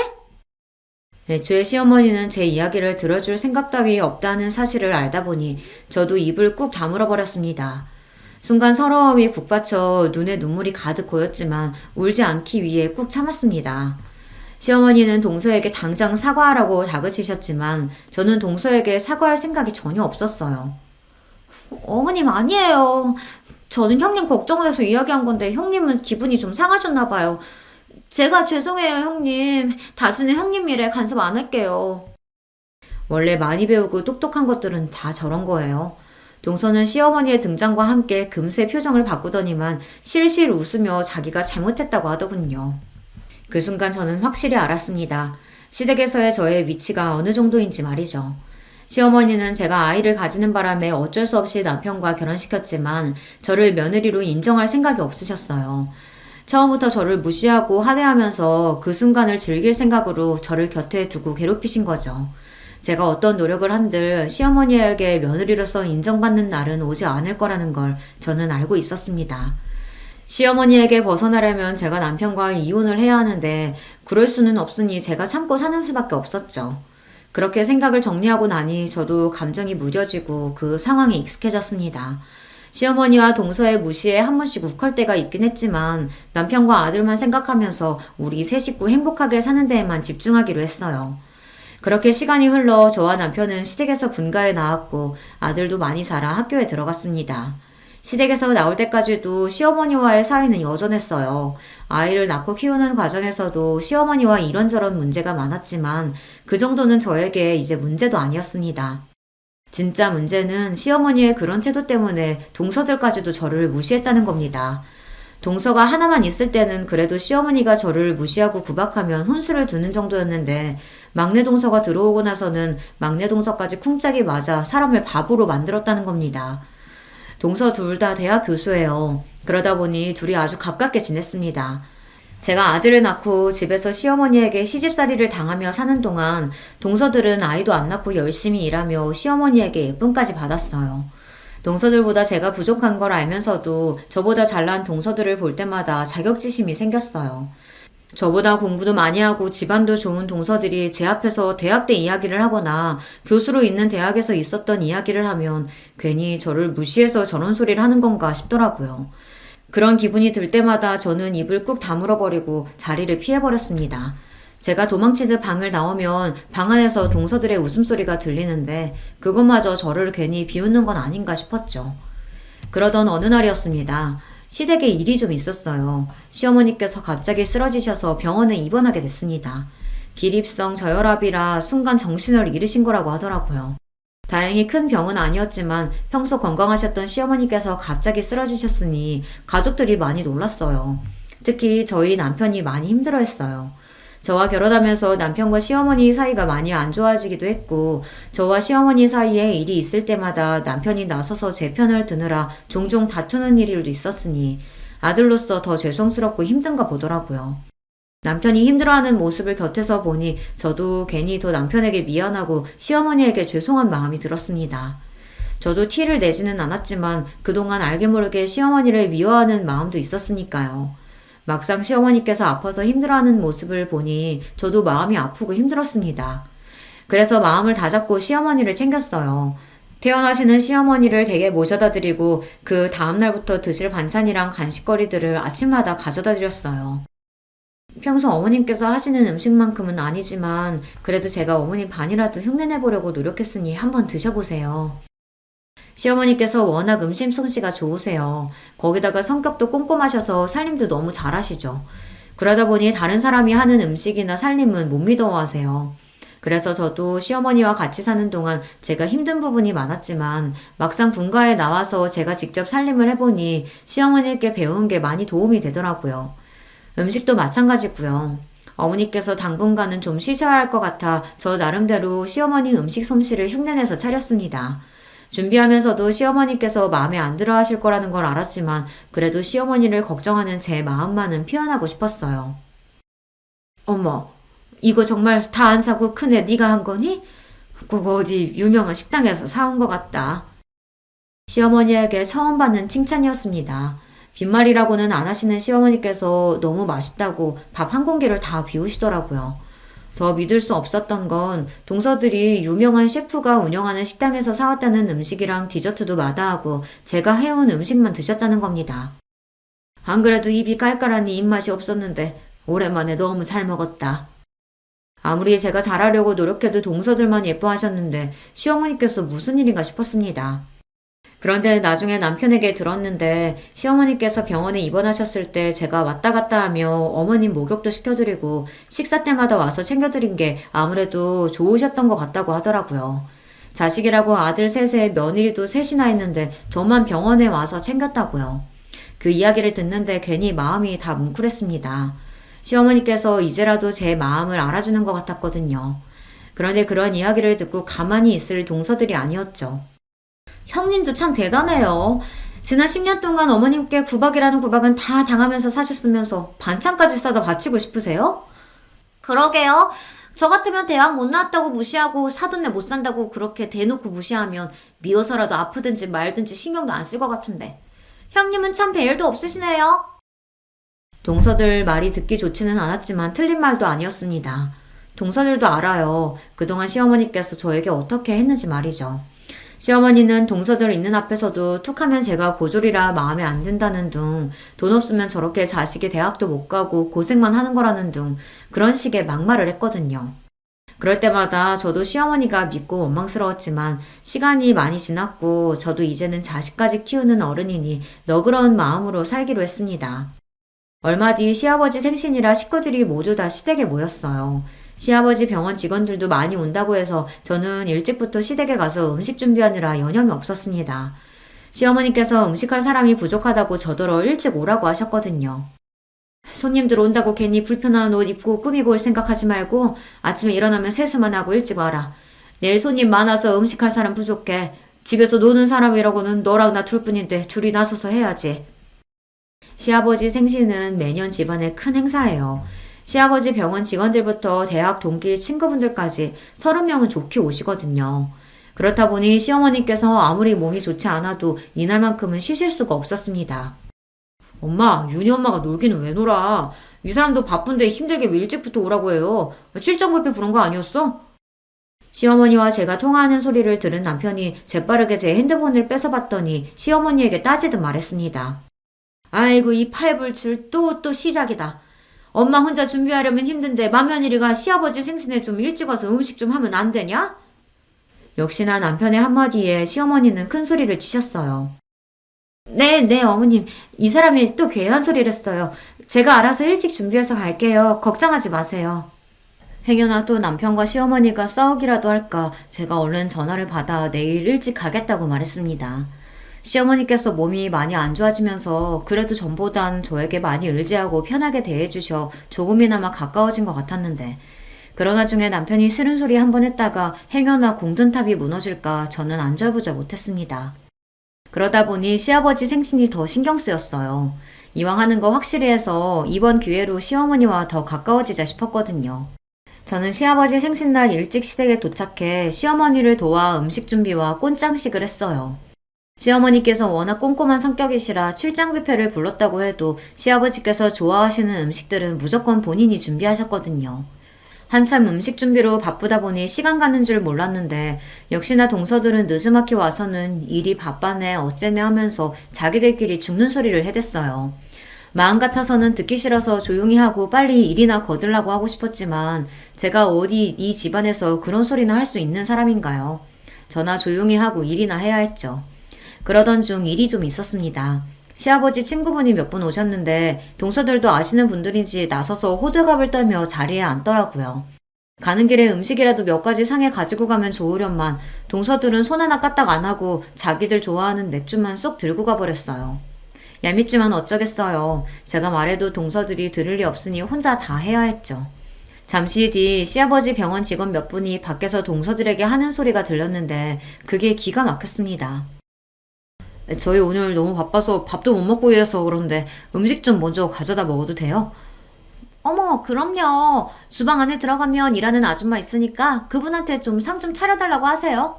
애초에 시어머니는 제 이야기를 들어줄 생각 따위 없다는 사실을 알다 보니 저도 입을 꾹 다물어 버렸습니다. 순간 서러움이 북받쳐 눈에 눈물이 가득 고였지만 울지 않기 위해 꾹 참았습니다. 시어머니는 동서에게 당장 사과하라고 다그치셨지만 저는 동서에게 사과할 생각이 전혀 없었어요. 어머님 아니에요. 저는 형님 걱정돼서 이야기한 건데 형님은 기분이 좀 상하셨나 봐요. 제가 죄송해요, 형님. 다시는 형님 일에 간섭 안 할게요. 원래 많이 배우고 똑똑한 것들은 다 저런 거예요. 동서는 시어머니의 등장과 함께 금세 표정을 바꾸더니만 실실 웃으며 자기가 잘못했다고 하더군요. 그 순간 저는 확실히 알았습니다. 시댁에서의 저의 위치가 어느 정도인지 말이죠. 시어머니는 제가 아이를 가지는 바람에 어쩔 수 없이 남편과 결혼시켰지만 저를 며느리로 인정할 생각이 없으셨어요. 처음부터 저를 무시하고 하대하면서 그 순간을 즐길 생각으로 저를 곁에 두고 괴롭히신 거죠. 제가 어떤 노력을 한들 시어머니에게 며느리로서 인정받는 날은 오지 않을 거라는 걸 저는 알고 있었습니다. 시어머니에게 벗어나려면 제가 남편과 이혼을 해야 하는데 그럴 수는 없으니 제가 참고 사는 수밖에 없었죠. 그렇게 생각을 정리하고 나니 저도 감정이 무뎌지고 그 상황에 익숙해졌습니다. 시어머니와 동서의 무시에 한 번씩 욱할 때가 있긴 했지만 남편과 아들만 생각하면서 우리 세 식구 행복하게 사는 데에만 집중하기로 했어요. 그렇게 시간이 흘러 저와 남편은 시댁에서 분가해 나왔고 아들도 많이 자라 학교에 들어갔습니다. 시댁에서 나올 때까지도 시어머니와의 사이는 여전했어요. 아이를 낳고 키우는 과정에서도 시어머니와 이런저런 문제가 많았지만 그 정도는 저에게 이제 문제도 아니었습니다. 진짜 문제는 시어머니의 그런 태도 때문에 동서들까지도 저를 무시했다는 겁니다. 동서가 하나만 있을 때는 그래도 시어머니가 저를 무시하고 구박하면 훈수를 두는 정도였는데 막내 동서가 들어오고 나서는 막내 동서까지 쿵짝이 맞아 사람을 바보로 만들었다는 겁니다. 동서 둘 다 대학 교수예요. 그러다 보니 둘이 아주 가깝게 지냈습니다. 제가 아들을 낳고 집에서 시어머니에게 시집살이를 당하며 사는 동안 동서들은 아이도 안 낳고 열심히 일하며 시어머니에게 예쁨까지 받았어요. 동서들보다 제가 부족한 걸 알면서도 저보다 잘난 동서들을 볼 때마다 자격지심이 생겼어요. 저보다 공부도 많이 하고 집안도 좋은 동서들이 제 앞에서 대학 때 이야기를 하거나 교수로 있는 대학에서 있었던 이야기를 하면 괜히 저를 무시해서 저런 소리를 하는 건가 싶더라고요. 그런 기분이 들 때마다 저는 입을 꾹 다물어버리고 자리를 피해버렸습니다. 제가 도망치듯 방을 나오면 방 안에서 동서들의 웃음소리가 들리는데 그것마저 저를 괜히 비웃는 건 아닌가 싶었죠. 그러던 어느 날이었습니다. 시댁에 일이 좀 있었어요. 시어머니께서 갑자기 쓰러지셔서 병원에 입원하게 됐습니다. 기립성 저혈압이라 순간 정신을 잃으신 거라고 하더라고요. 다행히 큰 병은 아니었지만 평소 건강하셨던 시어머니께서 갑자기 쓰러지셨으니 가족들이 많이 놀랐어요. 특히 저희 남편이 많이 힘들어했어요. 저와 결혼하면서 남편과 시어머니 사이가 많이 안 좋아지기도 했고 저와 시어머니 사이에 일이 있을 때마다 남편이 나서서 제 편을 드느라 종종 다투는 일도 있었으니 아들로서 더 죄송스럽고 힘든가 보더라고요. 남편이 힘들어하는 모습을 곁에서 보니 저도 괜히 더 남편에게 미안하고 시어머니에게 죄송한 마음이 들었습니다. 저도 티를 내지는 않았지만 그동안 알게 모르게 시어머니를 미워하는 마음도 있었으니까요. 막상 시어머니께서 아파서 힘들어하는 모습을 보니 저도 마음이 아프고 힘들었습니다. 그래서 마음을 다잡고 시어머니를 챙겼어요. 퇴원하시는 시어머니를 댁에 모셔다 드리고 그 다음날부터 드실 반찬이랑 간식거리들을 아침마다 가져다 드렸어요. 평소 어머님께서 하시는 음식만큼은 아니지만 그래도 제가 어머님 반이라도 흉내내보려고 노력했으니 한번 드셔보세요. 시어머니께서 워낙 음식 솜씨가 좋으세요. 거기다가 성격도 꼼꼼하셔서 살림도 너무 잘하시죠. 그러다 보니 다른 사람이 하는 음식이나 살림은 못 믿어하세요. 그래서 저도 시어머니와 같이 사는 동안 제가 힘든 부분이 많았지만 막상 분가에 나와서 제가 직접 살림을 해보니 시어머니께 배운 게 많이 도움이 되더라고요. 음식도 마찬가지고요. 어머니께서 당분간은 좀 쉬셔야 할 것 같아 저 나름대로 시어머니 음식 솜씨를 흉내내서 차렸습니다. 준비하면서도 시어머니께서 마음에 안 들어 하실 거라는 걸 알았지만 그래도 시어머니를 걱정하는 제 마음만은 표현하고 싶었어요. 어머, 이거 정말 다 안 사고 큰애 네가 한 거니? 꼭 어디 유명한 식당에서 사온 것 같다. 시어머니에게 처음 받는 칭찬이었습니다. 빈말이라고는 안 하시는 시어머니께서 너무 맛있다고 밥 한 공기를 다 비우시더라고요. 더 믿을 수 없었던 건 동서들이 유명한 셰프가 운영하는 식당에서 사왔다는 음식이랑 디저트도 마다하고 제가 해온 음식만 드셨다는 겁니다. 안 그래도 입이 깔깔하니 입맛이 없었는데 오랜만에 너무 잘 먹었다. 아무리 제가 잘하려고 노력해도 동서들만 예뻐하셨는데 시어머니께서 무슨 일인가 싶었습니다. 그런데 나중에 남편에게 들었는데 시어머니께서 병원에 입원하셨을 때 제가 왔다 갔다 하며 어머님 목욕도 시켜드리고 식사 때마다 와서 챙겨드린 게 아무래도 좋으셨던 것 같다고 하더라고요. 자식이라고 아들 셋에 며느리도 셋이나 있는데 저만 병원에 와서 챙겼다고요. 그 이야기를 듣는데 괜히 마음이 다 뭉클했습니다. 시어머니께서 이제라도 제 마음을 알아주는 것 같았거든요. 그런데 그런 이야기를 듣고 가만히 있을 동서들이 아니었죠. 형님도 참 대단해요. 지난 10년 동안 어머님께 구박이라는 구박은 다 당하면서 사셨으면서 반찬까지 싸다 바치고 싶으세요? 그러게요. 저 같으면 대학 못 나왔다고 무시하고 사돈네 못 산다고 그렇게 대놓고 무시하면 미워서라도 아프든지 말든지 신경도 안 쓸 것 같은데. 형님은 참 배일도 없으시네요. 동서들 말이 듣기 좋지는 않았지만 틀린 말도 아니었습니다. 동서들도 알아요. 그동안 시어머니께서 저에게 어떻게 했는지 말이죠. 시어머니는 동서들 있는 앞에서도 툭하면 제가 고졸이라 마음에 안 든다는 둥, 돈 없으면 저렇게 자식이 대학도 못 가고 고생만 하는 거라는 둥, 그런 식의 막말을 했거든요. 그럴 때마다 저도 시어머니가 믿고 원망스러웠지만 시간이 많이 지났고 저도 이제는 자식까지 키우는 어른이니 너그러운 마음으로 살기로 했습니다. 얼마 뒤 시아버지 생신이라 식구들이 모두 다 시댁에 모였어요. 시아버지 병원 직원들도 많이 온다고 해서 저는 일찍부터 시댁에 가서 음식 준비하느라 여념이 없었습니다. 시어머니께서 음식할 사람이 부족하다고 저더러 일찍 오라고 하셨거든요. 손님들 온다고 괜히 불편한 옷 입고 꾸미고 올 생각하지 말고 아침에 일어나면 세수만 하고 일찍 와라. 내일 손님 많아서 음식할 사람 부족해. 집에서 노는 사람이라고는 너랑 나 둘뿐인데 줄이 나서서 해야지. 시아버지 생신은 매년 집안의 큰 행사예요. 시아버지 병원 직원들부터 대학 동기 친구분들까지 30명은 좋게 오시거든요. 그렇다 보니 시어머니께서 아무리 몸이 좋지 않아도 이날만큼은 쉬실 수가 없었습니다. 엄마, 윤희 엄마가 놀기는 왜 놀아? 이 사람도 바쁜데 힘들게 왜 일찍부터 오라고 해요? 출장 뷔페 부른 거 아니었어? 시어머니와 제가 통화하는 소리를 들은 남편이 재빠르게 제 핸드폰을 뺏어봤더니 시어머니에게 따지듯 말했습니다. 아이고, 이 팔불출 또 시작이다. 엄마 혼자 준비하려면 힘든데 맏며느리가 시아버지 생신에 좀 일찍 와서 음식 좀 하면 안 되냐? 역시나 남편의 한마디에 시어머니는 큰 소리를 치셨어요. 네, 어머님. 이 사람이 또 괴한 소리를 했어요. 제가 알아서 일찍 준비해서 갈게요. 걱정하지 마세요. 행여나 또 남편과 시어머니가 싸우기라도 할까 제가 얼른 전화를 받아 내일 일찍 가겠다고 말했습니다. 시어머니께서 몸이 많이 안 좋아지면서 그래도 전보단 저에게 많이 의지하고 편하게 대해주셔 조금이나마 가까워진 것 같았는데 그런 와중에 남편이 싫은 소리 한 번 했다가 행여나 공든탑이 무너질까 저는 안절부절 못했습니다. 그러다 보니 시아버지 생신이 더 신경 쓰였어요. 이왕 하는 거 확실히 해서 이번 기회로 시어머니와 더 가까워지자 싶었거든요. 저는 시아버지 생신날 일찍 시댁에 도착해 시어머니를 도와 음식 준비와 꽃장식을 했어요. 시어머니께서 워낙 꼼꼼한 성격이시라 출장 뷔페를 불렀다고 해도 시아버지께서 좋아하시는 음식들은 무조건 본인이 준비하셨거든요. 한참 음식 준비로 바쁘다 보니 시간 가는 줄 몰랐는데 역시나 동서들은 느즈막히 와서는 일이 바빠네 어째네 하면서 자기들끼리 죽는 소리를 해댔어요. 마음 같아서는 듣기 싫어서 조용히 하고 빨리 일이나 거들라고 하고 싶었지만 제가 어디 이 집안에서 그런 소리나 할 수 있는 사람인가요? 저나 조용히 하고 일이나 해야 했죠. 그러던 중 일이 좀 있었습니다. 시아버지 친구분이 몇 분 오셨는데 동서들도 아시는 분들인지 나서서 호들갑을 떨며 자리에 앉더라고요. 가는 길에 음식이라도 몇 가지 상에 가지고 가면 좋으련만 동서들은 손 하나 까딱 안 하고 자기들 좋아하는 맥주만 쏙 들고 가버렸어요. 얄밉지만 어쩌겠어요. 제가 말해도 동서들이 들을 리 없으니 혼자 다 해야 했죠. 잠시 뒤 시아버지 병원 직원 몇 분이 밖에서 동서들에게 하는 소리가 들렸는데 그게 기가 막혔습니다. 저희 오늘 너무 바빠서 밥도 못 먹고 이래서 그런데 음식 좀 먼저 가져다 먹어도 돼요? 어머, 그럼요. 주방 안에 들어가면 일하는 아줌마 있으니까 그분한테 좀 상 좀 차려달라고 하세요.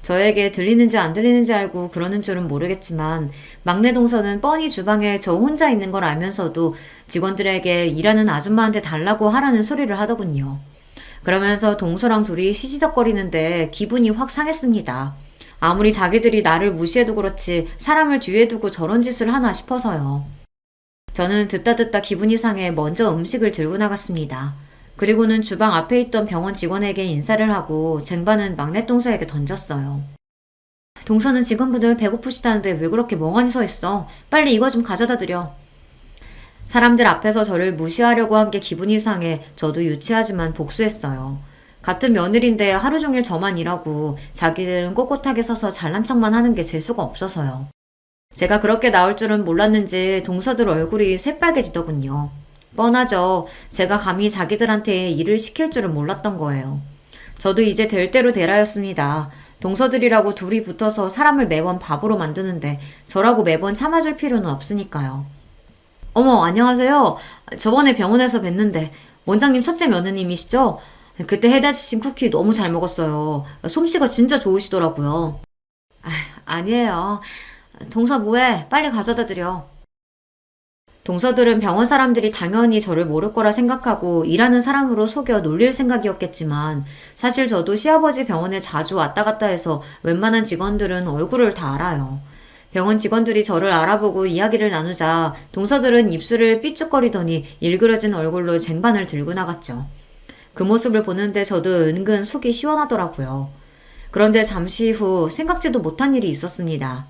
저에게 들리는지 안 들리는지 알고 그러는 줄은 모르겠지만 막내 동서는 뻔히 주방에 저 혼자 있는 걸 알면서도 직원들에게 일하는 아줌마한테 달라고 하라는 소리를 하더군요. 그러면서 동서랑 둘이 시시덕거리는데 기분이 확 상했습니다. 아무리 자기들이 나를 무시해도 그렇지 사람을 뒤에 두고 저런 짓을 하나 싶어서요. 저는 듣다 기분이 상해 먼저 음식을 들고 나갔습니다. 그리고는 주방 앞에 있던 병원 직원에게 인사를 하고 쟁반은 막내 동서에게 던졌어요. 동서는 직원분들 배고프시다는데 왜 그렇게 멍하니 서 있어? 빨리 이거 좀 가져다 드려. 사람들 앞에서 저를 무시하려고 한 게 기분이 상해 저도 유치하지만 복수했어요. 같은 며느리인데 하루 종일 저만 일하고 자기들은 꼿꼿하게 서서 잘난 척만 하는 게 재수가 없어서요. 제가 그렇게 나올 줄은 몰랐는지 동서들 얼굴이 새빨개지더군요. 뻔하죠. 제가 감히 자기들한테 일을 시킬 줄은 몰랐던 거예요. 저도 이제 될 대로 되라였습니다. 동서들이라고 둘이 붙어서 사람을 매번 바보로 만드는데 저라고 매번 참아줄 필요는 없으니까요. 어머, 안녕하세요. 저번에 병원에서 뵀는데 원장님 첫째 며느님이시죠? 그때 해다 주신 쿠키 너무 잘 먹었어요. 솜씨가 진짜 좋으시더라고요. 아니에요. 동서 뭐해? 빨리 가져다 드려. 동서들은 병원 사람들이 당연히 저를 모를 거라 생각하고 일하는 사람으로 속여 놀릴 생각이었겠지만 사실 저도 시아버지 병원에 자주 왔다 갔다 해서 웬만한 직원들은 얼굴을 다 알아요. 병원 직원들이 저를 알아보고 이야기를 나누자 동서들은 입술을 삐죽거리더니 일그러진 얼굴로 쟁반을 들고 나갔죠. 그 모습을 보는데 저도 은근 속이 시원하더라고요. 그런데 잠시 후 생각지도 못한 일이 있었습니다.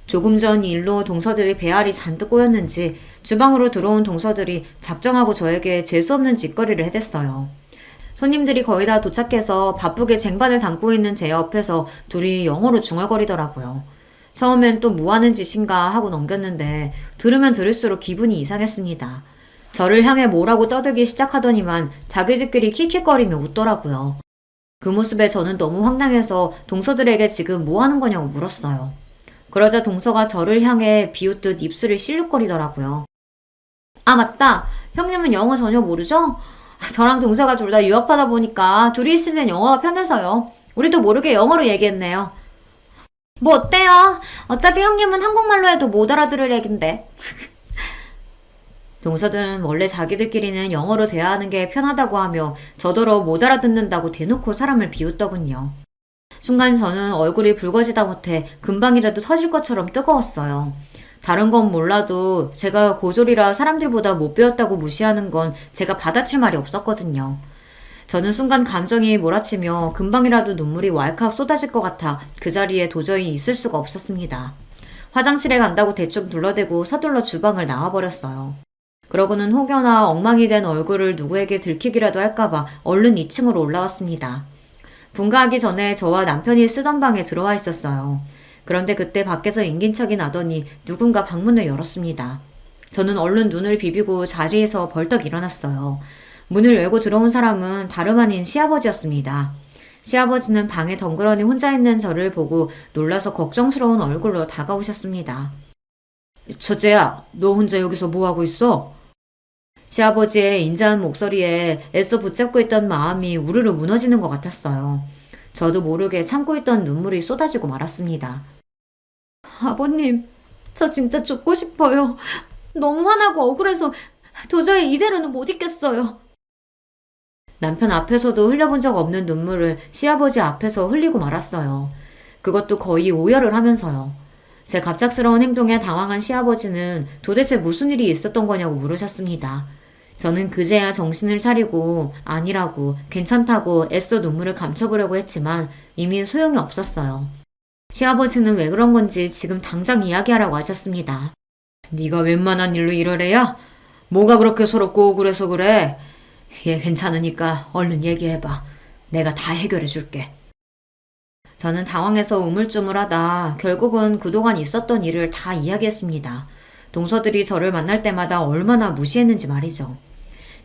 조금 전 일로 동서들이 배알이 잔뜩 꼬였는지 주방으로 들어온 동서들이 작정하고 저에게 재수없는 짓거리를 해댔어요. 손님들이 거의 다 도착해서 바쁘게 쟁반을 담고 있는 제 옆에서 둘이 영어로 중얼거리더라고요. 처음엔 또 뭐하는 짓인가 하고 넘겼는데 들으면 들을수록 기분이 이상했습니다. 저를 향해 뭐라고 떠들기 시작하더니만 자기들끼리 킥킥거리며 웃더라고요. 그 모습에 저는 너무 황당해서 동서들에게 지금 뭐하는 거냐고 물었어요. 그러자 동서가 저를 향해 비웃듯 입술을 실룩거리더라고요. 아, 맞다. 형님은 영어 전혀 모르죠? 저랑 동서가 둘 다 유학하다 보니까 둘이 있을 땐 영어가 편해서요. 우리도 모르게 영어로 얘기했네요. 뭐 어때요? 어차피 형님은 한국말로 해도 못 알아들을 얘긴데. 동서들은 원래 자기들끼리는 영어로 대화하는 게 편하다고 하며 저더러 못 알아듣는다고 대놓고 사람을 비웃더군요. 순간 저는 얼굴이 붉어지다 못해 금방이라도 터질 것처럼 뜨거웠어요. 다른 건 몰라도 제가 고졸이라 사람들보다 못 배웠다고 무시하는 건 제가 받아칠 말이 없었거든요. 저는 순간 감정이 몰아치며 금방이라도 눈물이 왈칵 쏟아질 것 같아 그 자리에 도저히 있을 수가 없었습니다. 화장실에 간다고 대충 둘러대고 서둘러 주방을 나와버렸어요. 그러고는 혹여나 엉망이 된 얼굴을 누구에게 들키기라도 할까봐 얼른 2층으로 올라왔습니다. 분가하기 전에 저와 남편이 쓰던 방에 들어와 있었어요. 그런데 그때 밖에서 인긴척이 나더니 누군가 방문을 열었습니다. 저는 얼른 눈을 비비고 자리에서 벌떡 일어났어요. 문을 열고 들어온 사람은 다름 아닌 시아버지였습니다. 시아버지는 방에 덩그러니 혼자 있는 저를 보고 놀라서 걱정스러운 얼굴로 다가오셨습니다. 첫째야, 너 혼자 여기서 뭐하고 있어? 시아버지의 인자한 목소리에 애써 붙잡고 있던 마음이 우르르 무너지는 것 같았어요. 저도 모르게 참고 있던 눈물이 쏟아지고 말았습니다. 아버님, 저 진짜 죽고 싶어요. 너무 화나고 억울해서 도저히 이대로는 못 있겠어요. 남편 앞에서도 흘려본 적 없는 눈물을 시아버지 앞에서 흘리고 말았어요. 그것도 거의 오열을 하면서요. 제 갑작스러운 행동에 당황한 시아버지는 도대체 무슨 일이 있었던 거냐고 물으셨습니다. 저는 그제야 정신을 차리고 아니라고 괜찮다고 애써 눈물을 감춰보려고 했지만 이미 소용이 없었어요. 시아버지는 왜 그런 건지 지금 당장 이야기하라고 하셨습니다. 네가 웬만한 일로 이러래야? 뭐가 그렇게 서럽고 억울해서 그래? 얘 괜찮으니까 얼른 얘기해봐. 내가 다 해결해줄게. 저는 당황해서 우물쭈물하다 결국은 그동안 있었던 일을 다 이야기했습니다. 동서들이 저를 만날 때마다 얼마나 무시했는지 말이죠.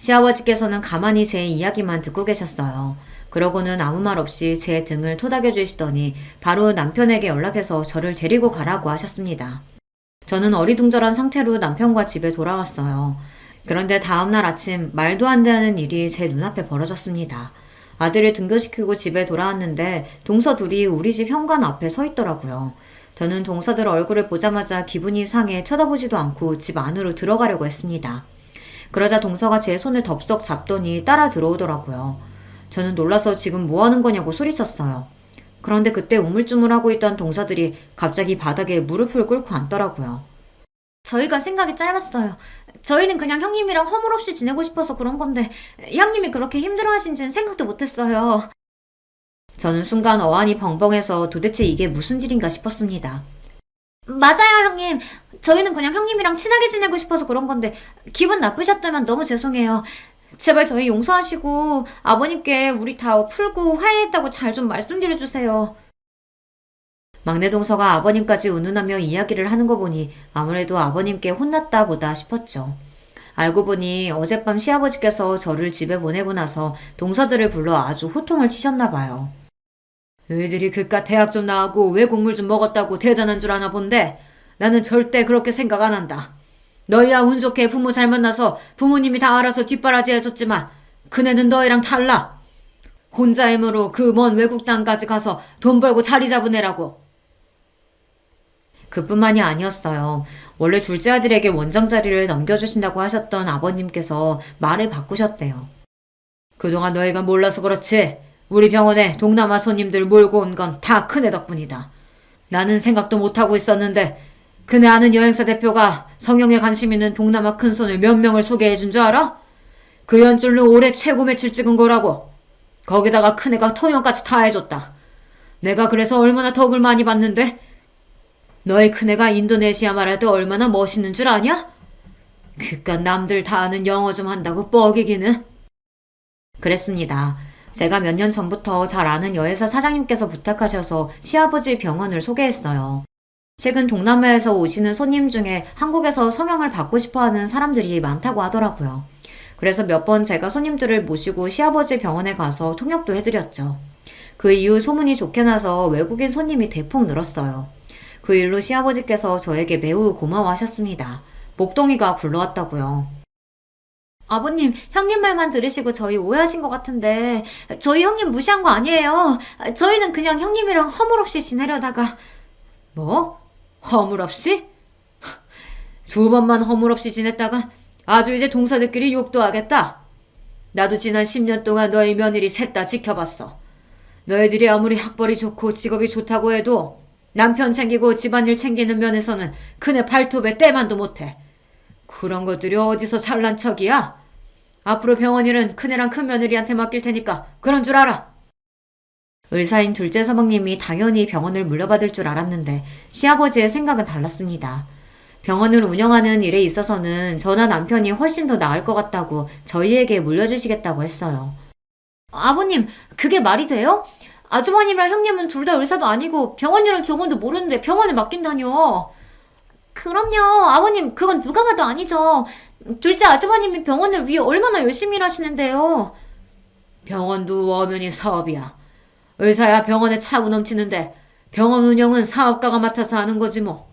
시아버지께서는 가만히 제 이야기만 듣고 계셨어요. 그러고는 아무 말 없이 제 등을 토닥여 주시더니 바로 남편에게 연락해서 저를 데리고 가라고 하셨습니다. 저는 어리둥절한 상태로 남편과 집에 돌아왔어요. 그런데 다음날 아침 말도 안 되는 일이 제 눈앞에 벌어졌습니다. 아들을 등교시키고 집에 돌아왔는데 동서 둘이 우리 집 현관 앞에 서 있더라고요. 저는 동서들 얼굴을 보자마자 기분이 상해 쳐다보지도 않고 집 안으로 들어가려고 했습니다. 그러자 동서가 제 손을 덥석 잡더니 따라 들어오더라고요. 저는 놀라서 지금 뭐 하는 거냐고 소리쳤어요. 그런데 그때 우물쭈물하고 있던 동서들이 갑자기 바닥에 무릎을 꿇고 앉더라고요. 저희가 생각이 짧았어요. 저희는 그냥 형님이랑 허물없이 지내고 싶어서 그런 건데 형님이 그렇게 힘들어하신지는 생각도 못했어요. 저는 순간 어안이 벙벙해서 도대체 이게 무슨 일인가 싶었습니다. 맞아요, 형님. 저희는 그냥 형님이랑 친하게 지내고 싶어서 그런 건데 기분 나쁘셨다면 너무 죄송해요. 제발 저희 용서하시고 아버님께 우리 다 풀고 화해했다고 잘 좀 말씀드려주세요. 막내 동서가 아버님까지 운운하며 이야기를 하는 거 보니 아무래도 아버님께 혼났다 보다 싶었죠. 알고 보니 어젯밤 시아버지께서 저를 집에 보내고 나서 동서들을 불러 아주 호통을 치셨나 봐요. 너희들이 그깟 대학 좀 나오고 외국물 좀 먹었다고 대단한 줄 아나 본데 나는 절대 그렇게 생각 안 한다. 너희야 운 좋게 부모 잘 만나서 부모님이 다 알아서 뒷바라지 해줬지만 그네는 너희랑 달라. 혼자 힘으로 그 먼 외국 땅까지 가서 돈 벌고 자리 잡은 애라고. 그뿐만이 아니었어요. 원래 둘째 아들에게 원장 자리를 넘겨주신다고 하셨던 아버님께서 말을 바꾸셨대요. 그동안 너희가 몰라서 그렇지. 우리 병원에 동남아 손님들 몰고 온 건 다 큰애 덕분이다. 나는 생각도 못하고 있었는데 그네 아는 여행사 대표가 성형에 관심 있는 동남아 큰손을 몇 명을 소개해준 줄 알아? 그 연줄로 올해 최고 매출 찍은 거라고. 거기다가 큰애가 통역까지 다 해줬다. 내가 그래서 얼마나 덕을 많이 받는데? 너희 큰애가 인도네시아 말할 때 얼마나 멋있는 줄 아냐? 그깟 남들 다 아는 영어 좀 한다고 뻐기기는. 그랬습니다. 제가 몇 년 전부터 잘 아는 여회사 사장님께서 부탁하셔서 시아버지 병원을 소개했어요. 최근 동남아에서 오시는 손님 중에 한국에서 성형을 받고 싶어하는 사람들이 많다고 하더라고요. 그래서 몇 번 제가 손님들을 모시고 시아버지 병원에 가서 통역도 해드렸죠. 그 이후 소문이 좋게 나서 외국인 손님이 대폭 늘었어요. 그 일로 시아버지께서 저에게 매우 고마워하셨습니다. 목동이가 굴러왔다고요. 아버님, 형님 말만 들으시고 저희 오해하신 것 같은데 저희 형님 무시한 거 아니에요. 저희는 그냥 형님이랑 허물없이 지내려다가. 뭐? 허물없이? 두 번만 허물없이 지냈다가 아주 이제 동사들끼리 욕도 하겠다. 나도 지난 10년 동안 너희 며느리 셋 다 지켜봤어. 너희들이 아무리 학벌이 좋고 직업이 좋다고 해도 남편 챙기고 집안일 챙기는 면에서는 그네 발톱에 때만도 못해. 그런 것들이 어디서 잘난 척이야? 앞으로 병원 일은 큰애랑 큰며느리한테 맡길 테니까 그런 줄 알아. 의사인 둘째 서방님이 당연히 병원을 물려받을 줄 알았는데 시아버지의 생각은 달랐습니다. 병원을 운영하는 일에 있어서는 저나 남편이 훨씬 더 나을 것 같다고 저희에게 물려주시겠다고 했어요. 아버님, 그게 말이 돼요? 아주머님이랑 형님은 둘 다 의사도 아니고 병원 일은 조금도 모르는데 병원을 맡긴다뇨. 그럼요. 아버님, 그건 누가 봐도 아니죠. 둘째 아주버님이 병원을 위해 얼마나 열심히 일하시는데요. 병원도 엄연히 사업이야. 의사야 병원에 차고 넘치는데 병원 운영은 사업가가 맡아서 하는 거지 뭐.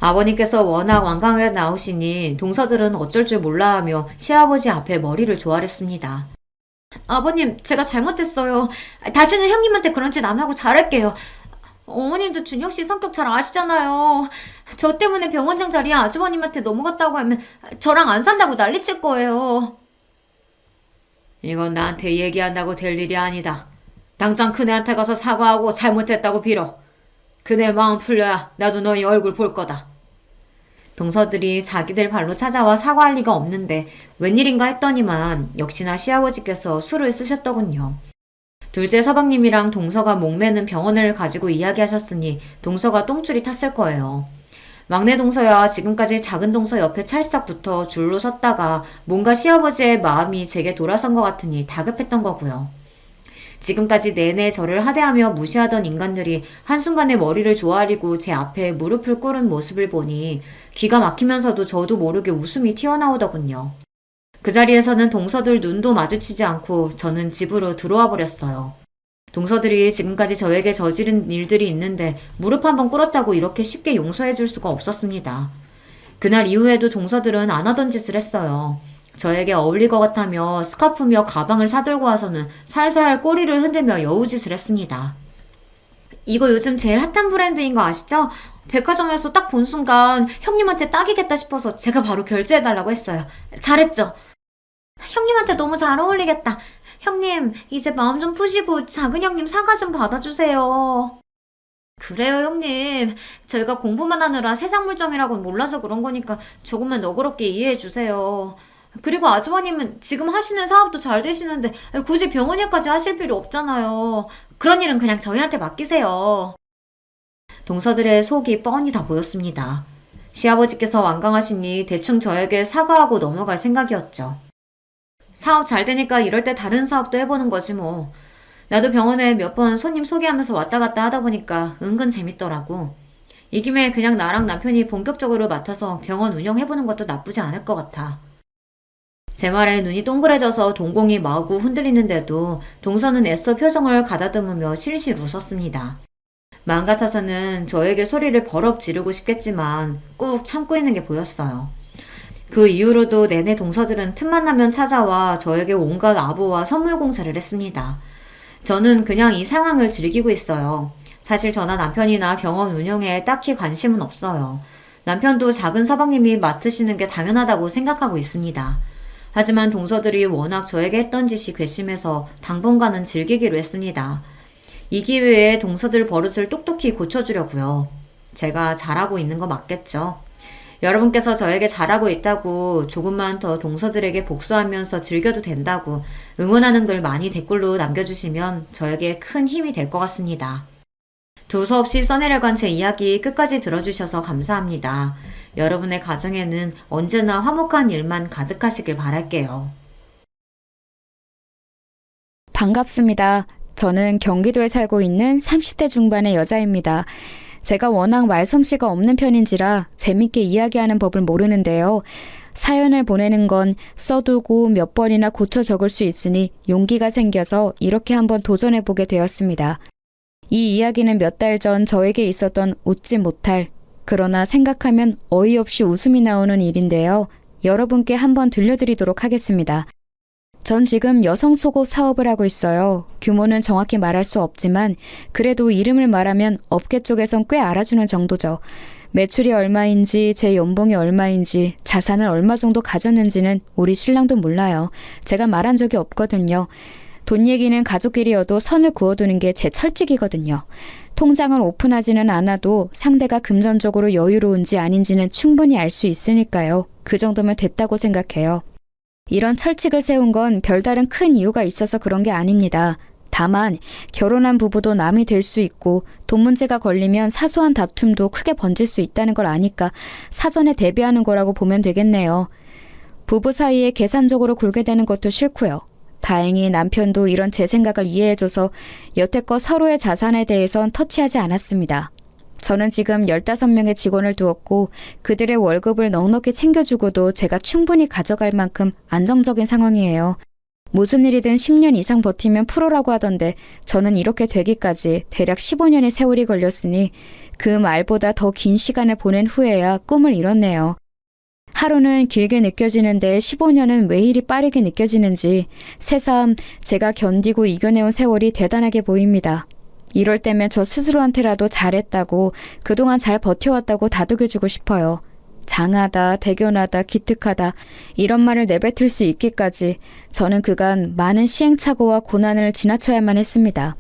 아버님께서 워낙 완강하게 나오시니 동서들은 어쩔 줄 몰라하며 시아버지 앞에 머리를 조아렸습니다. 아버님, 제가 잘못했어요. 다시는 형님한테 그런 짓 안 하고 잘할게요. 어머님도 준혁 씨 성격 잘 아시잖아요. 저 때문에 병원장 자리에 아주버님한테 넘어갔다고 하면 저랑 안 산다고 난리칠 거예요. 이건 나한테 얘기한다고 될 일이 아니다. 당장 그네한테 가서 사과하고 잘못했다고 빌어. 그네 마음 풀려야 나도 너희 얼굴 볼 거다. 동서들이 자기들 발로 찾아와 사과할 리가 없는데 웬일인가 했더니만 역시나 시아버지께서 술을 쓰셨더군요. 둘째 서방님이랑 동서가 목매는 병원을 가지고 이야기하셨으니 동서가 똥줄이 탔을 거예요. 막내 동서야 지금까지 작은 동서 옆에 찰싹 붙어 줄로 섰다가 뭔가 시아버지의 마음이 제게 돌아선 것 같으니 다급했던 거고요. 지금까지 내내 저를 하대하며 무시하던 인간들이 한순간에 머리를 조아리고 제 앞에 무릎을 꿇은 모습을 보니 기가 막히면서도 저도 모르게 웃음이 튀어나오더군요. 그 자리에서는 동서들 눈도 마주치지 않고 저는 집으로 들어와 버렸어요. 동서들이 지금까지 저에게 저지른 일들이 있는데 무릎 한번 꿇었다고 이렇게 쉽게 용서해 줄 수가 없었습니다. 그날 이후에도 동서들은 안 하던 짓을 했어요. 저에게 어울릴 것 같다며 스카프며 가방을 사들고 와서는 살살 꼬리를 흔들며 여우짓을 했습니다. 이거 요즘 제일 핫한 브랜드인 거 아시죠? 백화점에서 딱 본 순간 형님한테 딱이겠다 싶어서 제가 바로 결제해달라고 했어요. 잘했죠? 형님한테 너무 잘 어울리겠다. 형님, 이제 마음 좀 푸시고 작은 형님 사과 좀 받아주세요. 그래요, 형님. 저희가 공부만 하느라 세상 물정이라고는 몰라서 그런 거니까 조금만 너그럽게 이해해주세요. 그리고 아주버님은 지금 하시는 사업도 잘 되시는데 굳이 병원 일까지 하실 필요 없잖아요. 그런 일은 그냥 저희한테 맡기세요. 동서들의 속이 뻔히 다 보였습니다. 시아버지께서 완강하시니 대충 저에게 사과하고 넘어갈 생각이었죠. 사업 잘 되니까 이럴 때 다른 사업도 해보는 거지 뭐. 나도 병원에 몇 번 손님 소개하면서 왔다 갔다 하다 보니까 은근 재밌더라고. 이 김에 그냥 나랑 남편이 본격적으로 맡아서 병원 운영해보는 것도 나쁘지 않을 것 같아. 제 말에 눈이 동그래져서 동공이 마구 흔들리는데도 동서는 애써 표정을 가다듬으며 실실 웃었습니다. 마음 같아서는 저에게 소리를 버럭 지르고 싶겠지만 꾹 참고 있는 게 보였어요. 그 이후로도 내내 동서들은 틈만 나면 찾아와 저에게 온갖 아부와 선물 공세를 했습니다. 저는 그냥 이 상황을 즐기고 있어요. 사실 저나 남편이나 병원 운영에 딱히 관심은 없어요. 남편도 작은 서방님이 맡으시는 게 당연하다고 생각하고 있습니다. 하지만 동서들이 워낙 저에게 했던 짓이 괘씸해서 당분간은 즐기기로 했습니다. 이 기회에 동서들 버릇을 똑똑히 고쳐주려고요. 제가 잘하고 있는 거 맞겠죠? 여러분께서 저에게 잘하고 있다고 조금만 더 동서들에게 복수하면서 즐겨도 된다고 응원하는 글 많이 댓글로 남겨주시면 저에게 큰 힘이 될 것 같습니다. 두서없이 써내려간 제 이야기 끝까지 들어주셔서 감사합니다. 여러분의 가정에는 언제나 화목한 일만 가득하시길 바랄게요. 반갑습니다. 저는 경기도에 살고 있는 30대 중반의 여자입니다. 제가 워낙 말솜씨가 없는 편인지라 재밌게 이야기하는 법을 모르는데요. 사연을 보내는 건 써두고 몇 번이나 고쳐 적을 수 있으니 용기가 생겨서 이렇게 한번 도전해보게 되었습니다. 이 이야기는 몇 달 전 저에게 있었던 웃지 못할, 그러나 생각하면 어이없이 웃음이 나오는 일인데요. 여러분께 한번 들려드리도록 하겠습니다. 전 지금 여성 속옷 사업을 하고 있어요. 규모는 정확히 말할 수 없지만 그래도 이름을 말하면 업계 쪽에선 꽤 알아주는 정도죠. 매출이 얼마인지, 제 연봉이 얼마인지, 자산을 얼마 정도 가졌는지는 우리 신랑도 몰라요. 제가 말한 적이 없거든요. 돈 얘기는 가족끼리여도 선을 그어두는 게 제 철칙이거든요. 통장을 오픈하지는 않아도 상대가 금전적으로 여유로운지 아닌지는 충분히 알 수 있으니까요. 그 정도면 됐다고 생각해요. 이런 철칙을 세운 건 별다른 큰 이유가 있어서 그런 게 아닙니다. 다만 결혼한 부부도 남이 될 수 있고 돈 문제가 걸리면 사소한 다툼도 크게 번질 수 있다는 걸 아니까 사전에 대비하는 거라고 보면 되겠네요. 부부 사이에 계산적으로 굴게 되는 것도 싫고요. 다행히 남편도 이런 제 생각을 이해해줘서 여태껏 서로의 자산에 대해선 터치하지 않았습니다. 저는 지금 15명의 직원을 두었고 그들의 월급을 넉넉히 챙겨주고도 제가 충분히 가져갈 만큼 안정적인 상황이에요. 무슨 일이든 10년 이상 버티면 프로라고 하던데 저는 이렇게 되기까지 대략 15년의 세월이 걸렸으니 그 말보다 더 긴 시간을 보낸 후에야 꿈을 이뤘네요. 하루는 길게 느껴지는데 15년은 왜 이리 빠르게 느껴지는지 새삼 제가 견디고 이겨내온 세월이 대단하게 보입니다. 이럴 때면 저 스스로한테라도 잘했다고, 그동안 잘 버텨왔다고 다독여주고 싶어요. 장하다, 대견하다, 기특하다 이런 말을 내뱉을 수 있기까지 저는 그간 많은 시행착오와 고난을 지나쳐야만 했습니다.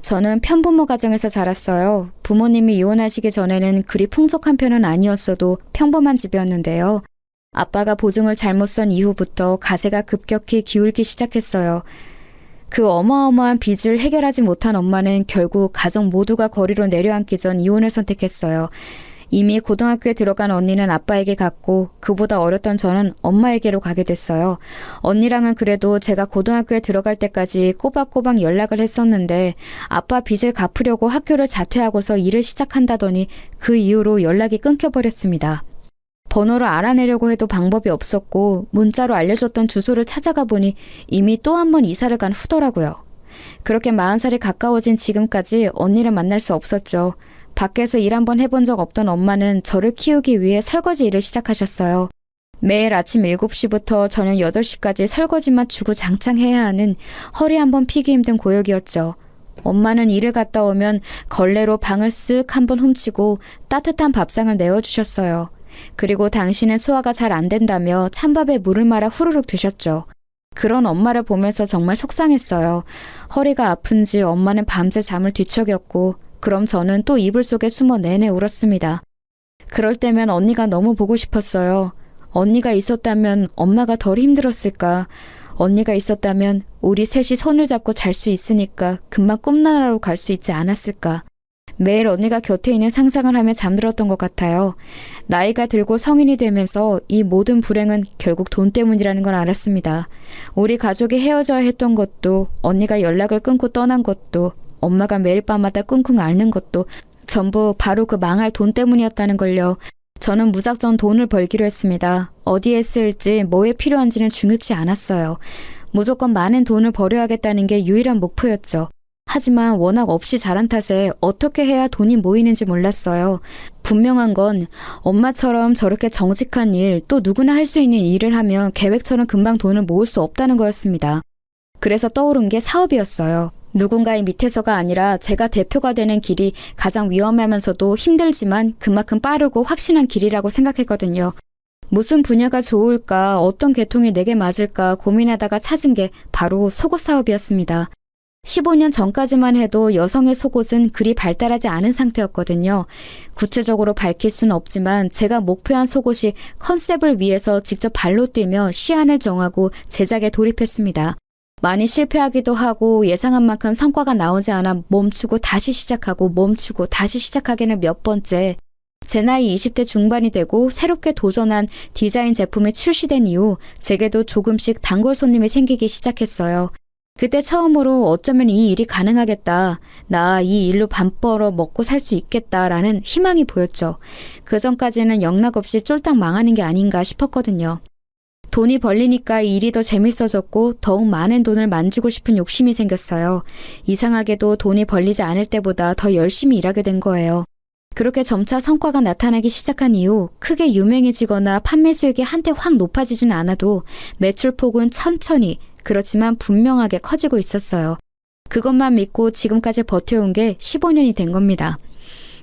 저는 편부모 가정에서 자랐어요. 부모님이 이혼하시기 전에는 그리 풍족한 편은 아니었어도 평범한 집이었는데요. 아빠가 보증을 잘못 선 이후부터 가세가 급격히 기울기 시작했어요. 그 어마어마한 빚을 해결하지 못한 엄마는 결국 가족 모두가 거리로 내려앉기 전 이혼을 선택했어요. 이미 고등학교에 들어간 언니는 아빠에게 갔고 그보다 어렸던 저는 엄마에게로 가게 됐어요. 언니랑은 그래도 제가 고등학교에 들어갈 때까지 꼬박꼬박 연락을 했었는데 아빠 빚을 갚으려고 학교를 자퇴하고서 일을 시작한다더니 그 이후로 연락이 끊겨버렸습니다. 번호를 알아내려고 해도 방법이 없었고 문자로 알려줬던 주소를 찾아가 보니 이미 또 한 번 이사를 간 후더라고요. 그렇게 40살이 가까워진 지금까지 언니를 만날 수 없었죠. 밖에서 일 한번 해본 적 없던 엄마는 저를 키우기 위해 설거지 일을 시작하셨어요. 매일 아침 7시부터 저녁 8시까지 설거지만 주구장창 해야 하는 허리 한번 피기 힘든 고역이었죠. 엄마는 일을 갔다 오면 걸레로 방을 쓱 한번 훔치고 따뜻한 밥상을 내어주셨어요. 그리고 당신은 소화가 잘 안 된다며 찬밥에 물을 말아 후루룩 드셨죠. 그런 엄마를 보면서 정말 속상했어요. 허리가 아픈지 엄마는 밤새 잠을 뒤척였고 그럼 저는 또 이불 속에 숨어 내내 울었습니다. 그럴 때면 언니가 너무 보고 싶었어요. 언니가 있었다면 엄마가 덜 힘들었을까. 언니가 있었다면 우리 셋이 손을 잡고 잘 수 있으니까 금방 꿈나라로 갈 수 있지 않았을까. 매일 언니가 곁에 있는 상상을 하며 잠들었던 것 같아요. 나이가 들고 성인이 되면서 이 모든 불행은 결국 돈 때문이라는 걸 알았습니다. 우리 가족이 헤어져야 했던 것도, 언니가 연락을 끊고 떠난 것도, 엄마가 매일 밤마다 끙끙 앓는 것도 전부 바로 그 망할 돈 때문이었다는 걸요. 저는 무작정 돈을 벌기로 했습니다. 어디에 쓸지, 뭐에 필요한지는 중요치 않았어요. 무조건 많은 돈을 벌여야겠다는 게 유일한 목표였죠. 하지만 워낙 없이 자란 탓에 어떻게 해야 돈이 모이는지 몰랐어요. 분명한 건 엄마처럼 저렇게 정직한 일, 또 누구나 할 수 있는 일을 하면 계획처럼 금방 돈을 모을 수 없다는 거였습니다. 그래서 떠오른 게 사업이었어요. 누군가의 밑에서가 아니라 제가 대표가 되는 길이 가장 위험하면서도 힘들지만 그만큼 빠르고 확신한 길이라고 생각했거든요. 무슨 분야가 좋을까, 어떤 계통이 내게 맞을까 고민하다가 찾은 게 바로 속옷 사업이었습니다. 15년 전까지만 해도 여성의 속옷은 그리 발달하지 않은 상태였거든요. 구체적으로 밝힐 수는 없지만 제가 목표한 속옷이 컨셉을 위해서 직접 발로 뛰며 시안을 정하고 제작에 돌입했습니다. 많이 실패하기도 하고 예상한 만큼 성과가 나오지 않아 멈추고 다시 시작하고 멈추고 다시 시작하기는 몇 번째. 제 나이 20대 중반이 되고 새롭게 도전한 디자인 제품이 출시된 이후 제게도 조금씩 단골 손님이 생기기 시작했어요. 그때 처음으로 어쩌면 이 일이 가능하겠다. 나 이 일로 밥 벌어 먹고 살 수 있겠다라는 희망이 보였죠. 그 전까지는 영락없이 쫄딱 망하는 게 아닌가 싶었거든요. 돈이 벌리니까 이 일이 더 재밌어졌고 더욱 많은 돈을 만지고 싶은 욕심이 생겼어요. 이상하게도 돈이 벌리지 않을 때보다 더 열심히 일하게 된 거예요. 그렇게 점차 성과가 나타나기 시작한 이후 크게 유명해지거나 판매 수익이 한때 확 높아지진 않아도 매출폭은 천천히 그렇지만 분명하게 커지고 있었어요. 그것만 믿고 지금까지 버텨온 게 15년이 된 겁니다.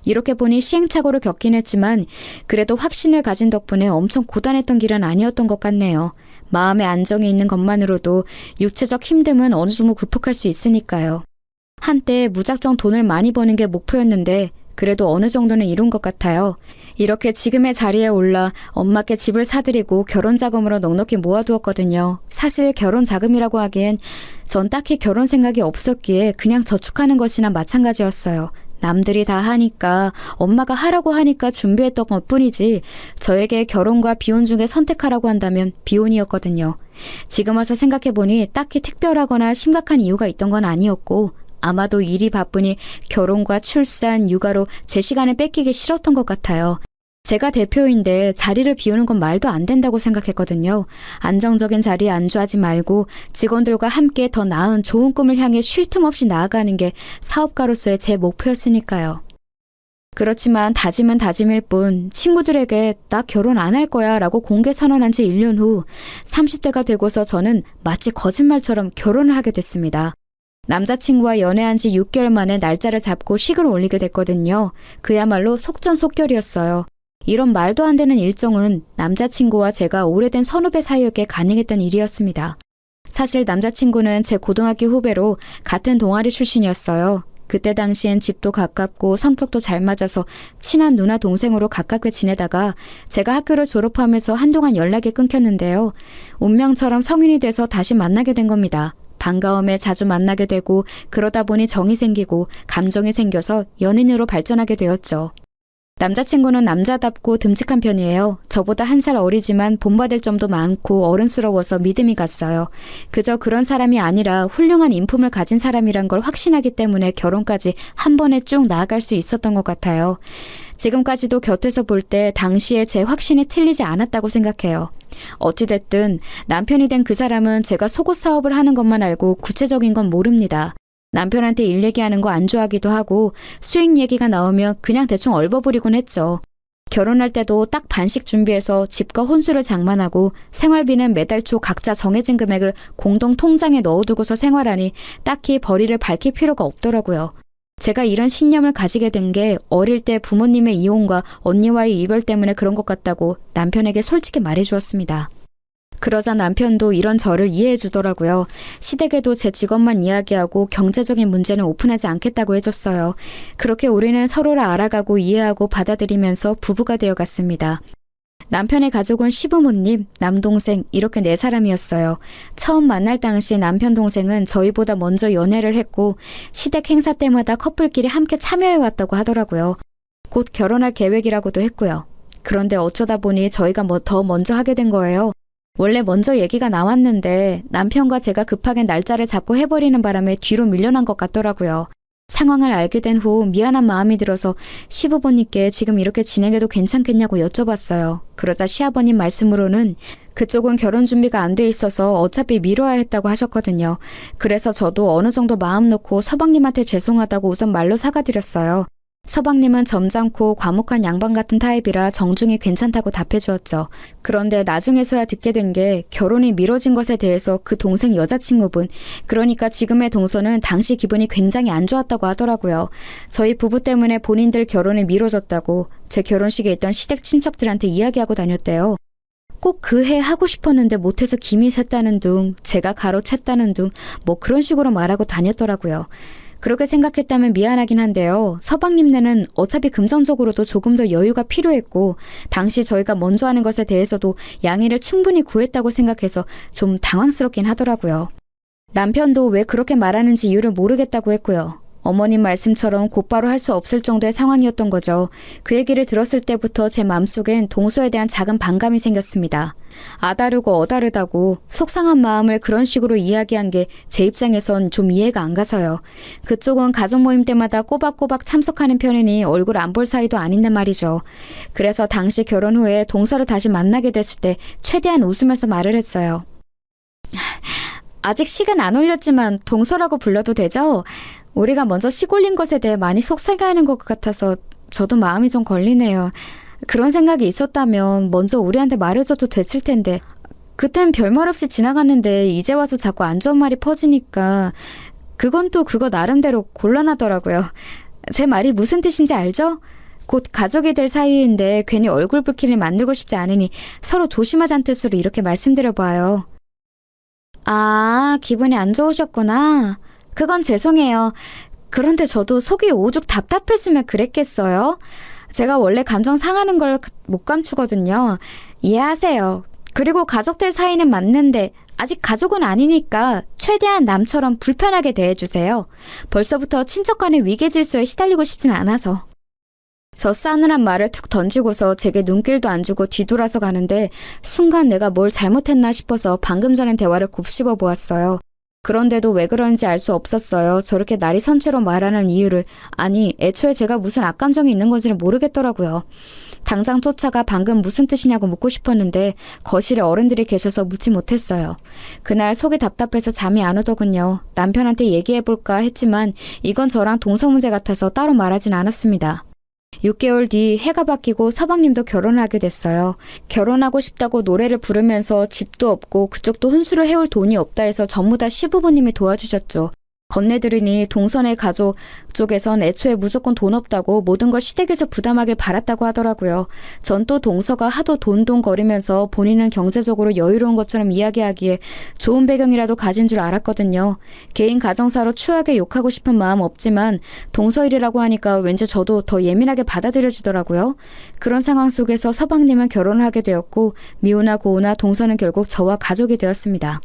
이렇게 보니 시행착오를 겪긴 했지만 그래도 확신을 가진 덕분에 엄청 고단했던 길은 아니었던 것 같네요. 마음의 안정이 있는 것만으로도 육체적 힘듦은 어느 정도 극복할 수 있으니까요. 한때 무작정 돈을 많이 버는 게 목표였는데 그래도 어느 정도는 이룬 것 같아요. 이렇게 지금의 자리에 올라 엄마께 집을 사드리고 결혼 자금으로 넉넉히 모아두었거든요. 사실 결혼 자금이라고 하기엔 전 딱히 결혼 생각이 없었기에 그냥 저축하는 것이나 마찬가지였어요. 남들이 다 하니까 엄마가 하라고 하니까 준비했던 것뿐이지 저에게 결혼과 비혼 중에 선택하라고 한다면 비혼이었거든요. 지금 와서 생각해보니 딱히 특별하거나 심각한 이유가 있던 건 아니었고 아마도 일이 바쁘니 결혼과 출산, 육아로 제 시간을 뺏기기 싫었던 것 같아요. 제가 대표인데 자리를 비우는 건 말도 안 된다고 생각했거든요. 안정적인 자리에 안주하지 말고 직원들과 함께 더 나은 좋은 꿈을 향해 쉴 틈 없이 나아가는 게 사업가로서의 제 목표였으니까요. 그렇지만 다짐은 다짐일 뿐 친구들에게 나 결혼 안 할 거야 라고 공개 선언한 지 1년 후 30대가 되고서 저는 마치 거짓말처럼 결혼을 하게 됐습니다. 남자친구와 연애한 지 6개월 만에 날짜를 잡고 식을 올리게 됐거든요. 그야말로 속전속결이었어요. 이런 말도 안 되는 일정은 남자친구와 제가 오래된 선후배 사이였기에 가능했던 일이었습니다. 사실 남자친구는 제 고등학교 후배로 같은 동아리 출신이었어요. 그때 당시엔 집도 가깝고 성격도 잘 맞아서 친한 누나 동생으로 가깝게 지내다가 제가 학교를 졸업하면서 한동안 연락이 끊겼는데요. 운명처럼 성인이 돼서 다시 만나게 된 겁니다. 반가움에 자주 만나게 되고 그러다 보니 정이 생기고 감정이 생겨서 연인으로 발전하게 되었죠. 남자친구는 남자답고 듬직한 편이에요. 저보다 1살 어리지만 본받을 점도 많고 어른스러워서 믿음이 갔어요. 그저 그런 사람이 아니라 훌륭한 인품을 가진 사람이란 걸 확신하기 때문에 결혼까지 한 번에 쭉 나아갈 수 있었던 것 같아요. 지금까지도 곁에서 볼 때 당시에 제 확신이 틀리지 않았다고 생각해요. 어찌됐든 남편이 된 그 사람은 제가 속옷 사업을 하는 것만 알고 구체적인 건 모릅니다. 남편한테 일 얘기하는 거 안 좋아하기도 하고 수익 얘기가 나오면 그냥 대충 얼버무리곤 했죠. 결혼할 때도 딱 반씩 준비해서 집과 혼수를 장만하고 생활비는 매달 초 각자 정해진 금액을 공동 통장에 넣어두고서 생활하니 딱히 벌이를 밝힐 필요가 없더라고요. 제가 이런 신념을 가지게 된 게 어릴 때 부모님의 이혼과 언니와의 이별 때문에 그런 것 같다고 남편에게 솔직히 말해주었습니다. 그러자 남편도 이런 저를 이해해 주더라고요. 시댁에도 제 직업만 이야기하고 경제적인 문제는 오픈하지 않겠다고 해줬어요. 그렇게 우리는 서로를 알아가고 이해하고 받아들이면서 부부가 되어갔습니다. 남편의 가족은 시부모님, 남동생 이렇게 4사람이었어요. 처음 만날 당시 남편 동생은 저희보다 먼저 연애를 했고 시댁 행사 때마다 커플끼리 함께 참여해왔다고 하더라고요. 곧 결혼할 계획이라고도 했고요. 그런데 어쩌다 보니 저희가 더 먼저 하게 된 거예요. 원래 먼저 얘기가 나왔는데 남편과 제가 급하게 날짜를 잡고 해버리는 바람에 뒤로 밀려난 것 같더라고요. 상황을 알게 된 후 미안한 마음이 들어서 시부모님께 지금 이렇게 진행해도 괜찮겠냐고 여쭤봤어요. 그러자 시아버님 말씀으로는 그쪽은 결혼 준비가 안 돼 있어서 어차피 미뤄야 했다고 하셨거든요. 그래서 저도 어느 정도 마음 놓고 서방님한테 죄송하다고 우선 말로 사과드렸어요. 서방님은 점잖고 과묵한 양반 같은 타입이라 정중히 괜찮다고 답해주었죠. 그런데 나중에서야 듣게 된 게 결혼이 미뤄진 것에 대해서 그 동생 여자친구분, 그러니까 지금의 동서는 당시 기분이 굉장히 안 좋았다고 하더라고요. 저희 부부 때문에 본인들 결혼이 미뤄졌다고 제 결혼식에 있던 시댁 친척들한테 이야기하고 다녔대요. 꼭 그 해 하고 싶었는데 못해서 김이 샜다는 둥, 제가 가로챘다는 둥, 뭐 그런 식으로 말하고 다녔더라고요. 그렇게 생각했다면 미안하긴 한데요. 서방님네는 어차피 금전적으로도 조금 더 여유가 필요했고 당시 저희가 먼저 하는 것에 대해서도 양해를 충분히 구했다고 생각해서 좀 당황스럽긴 하더라고요. 남편도 왜 그렇게 말하는지 이유를 모르겠다고 했고요. 어머님 말씀처럼 곧바로 할 수 없을 정도의 상황이었던 거죠. 그 얘기를 들었을 때부터 제 마음속엔 동서에 대한 작은 반감이 생겼습니다. 아다르고 어다르다고 속상한 마음을 그런 식으로 이야기한 게 제 입장에선 좀 이해가 안 가서요. 그쪽은 가족 모임 때마다 꼬박꼬박 참석하는 편이니 얼굴 안 볼 사이도 아닌데 말이죠. 그래서 당시 결혼 후에 동서를 다시 만나게 됐을 때 최대한 웃으면서 말을 했어요. 아직 식은 안 올렸지만 동서라고 불러도 되죠? 우리가 먼저 식 올린 것에 대해 많이 속상해하는 것 같아서 저도 마음이 좀 걸리네요. 그런 생각이 있었다면 먼저 우리한테 말해줘도 됐을 텐데 그땐 별말 없이 지나갔는데 이제 와서 자꾸 안 좋은 말이 퍼지니까 그건 또 그거 나름대로 곤란하더라고요. 제 말이 무슨 뜻인지 알죠? 곧 가족이 될 사이인데 괜히 얼굴 붉히를 만들고 싶지 않으니 서로 조심하자는 뜻으로 이렇게 말씀드려봐요. 아, 기분이 안 좋으셨구나. 그건 죄송해요. 그런데 저도 속이 오죽 답답했으면 그랬겠어요? 제가 원래 감정 상하는 걸 못 감추거든요. 이해하세요. 그리고 가족들 사이는 맞는데 아직 가족은 아니니까 최대한 남처럼 불편하게 대해주세요. 벌써부터 친척 간의 위계질서에 시달리고 싶진 않아서. 저 싸늘한 말을 툭 던지고서 제게 눈길도 안 주고 뒤돌아서 가는데 순간 내가 뭘 잘못했나 싶어서 방금 전엔 대화를 곱씹어 보았어요. 그런데도 왜 그런지 알 수 없었어요. 저렇게 날이 선체로 말하는 이유를. 아니, 애초에 제가 무슨 악감정이 있는 건지를 모르겠더라고요. 당장 쫓아가 방금 무슨 뜻이냐고 묻고 싶었는데 거실에 어른들이 계셔서 묻지 못했어요. 그날 속이 답답해서 잠이 안 오더군요. 남편한테 얘기해볼까 했지만 이건 저랑 동서 문제 같아서 따로 말하진 않았습니다. 6개월 뒤 해가 바뀌고 서방님도 결혼을 하게 됐어요. 결혼하고 싶다고 노래를 부르면서 집도 없고 그쪽도 혼수를 해올 돈이 없다 해서 전부 다 시부모님이 도와주셨죠. 건네들으니 동선의 가족 쪽에선 애초에 무조건 돈 없다고 모든 걸 시댁에서 부담하길 바랐다고 하더라고요. 전 또 동서가 하도 돈돈거리면서 본인은 경제적으로 여유로운 것처럼 이야기하기에 좋은 배경이라도 가진 줄 알았거든요. 개인 가정사로 추하게 욕하고 싶은 마음 없지만 동서 일이라고 하니까 왠지 저도 더 예민하게 받아들여지더라고요. 그런 상황 속에서 서방님은 결혼을 하게 되었고 미우나 고우나 동서는 결국 저와 가족이 되었습니다.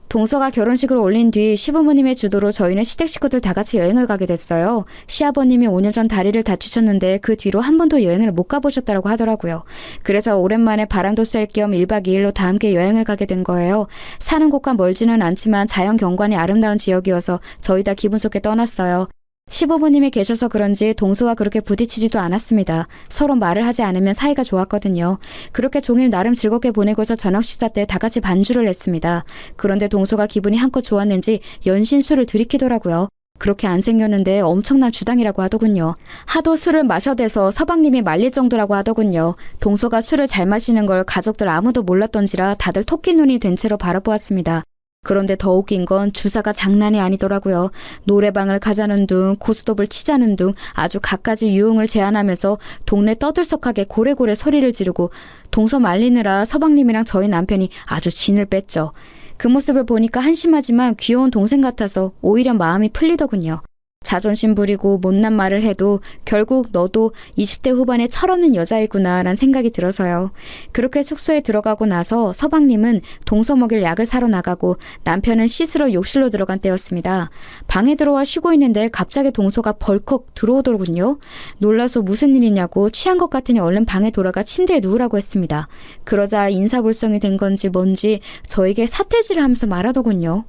동서가 결혼식을 올린 뒤 시부모님의 주도로 저희는 시댁 식구들 다 같이 여행을 가게 됐어요. 시아버님이 5년 전 다리를 다치셨는데 그 뒤로 한 번도 여행을 못 가보셨다고 하더라고요. 그래서 오랜만에 바람도 쐴 겸 1박 2일로 다 함께 여행을 가게 된 거예요. 사는 곳과 멀지는 않지만 자연 경관이 아름다운 지역이어서 저희 다 기분 좋게 떠났어요. 시부모님이 계셔서 그런지 동서와 그렇게 부딪히지도 않았습니다. 서로 말을 하지 않으면 사이가 좋았거든요. 그렇게 종일 나름 즐겁게 보내고서 저녁 식사 때 다 같이 반주를 했습니다. 그런데 동서가 기분이 한껏 좋았는지 연신 술을 들이키더라고요. 그렇게 안 생겼는데 엄청난 주당이라고 하더군요. 하도 술을 마셔대서 서방님이 말릴 정도라고 하더군요. 동서가 술을 잘 마시는 걸 가족들 아무도 몰랐던지라 다들 토끼 눈이 된 채로 바라보았습니다. 그런데 더 웃긴 건 주사가 장난이 아니더라고요. 노래방을 가자는 둥, 고스톱을 치자는 둥 아주 갖가지 유흥을 제안하면서 동네 떠들썩하게 고래고래 소리를 지르고 동서 말리느라 서방님이랑 저희 남편이 아주 진을 뺐죠. 그 모습을 보니까 한심하지만 귀여운 동생 같아서 오히려 마음이 풀리더군요. 자존심 부리고 못난 말을 해도 결국 너도 20대 후반의 철없는 여자이구나 라는 생각이 들어서요. 그렇게 숙소에 들어가고 나서 서방님은 동서 먹일 약을 사러 나가고 남편은 씻으러 욕실로 들어간 때였습니다. 방에 들어와 쉬고 있는데 갑자기 동서가 벌컥 들어오더군요. 놀라서 무슨 일이냐고 취한 것 같으니 얼른 방에 돌아가 침대에 누우라고 했습니다. 그러자 인사불성이 된 건지 뭔지 저에게 사태질을 하면서 말하더군요.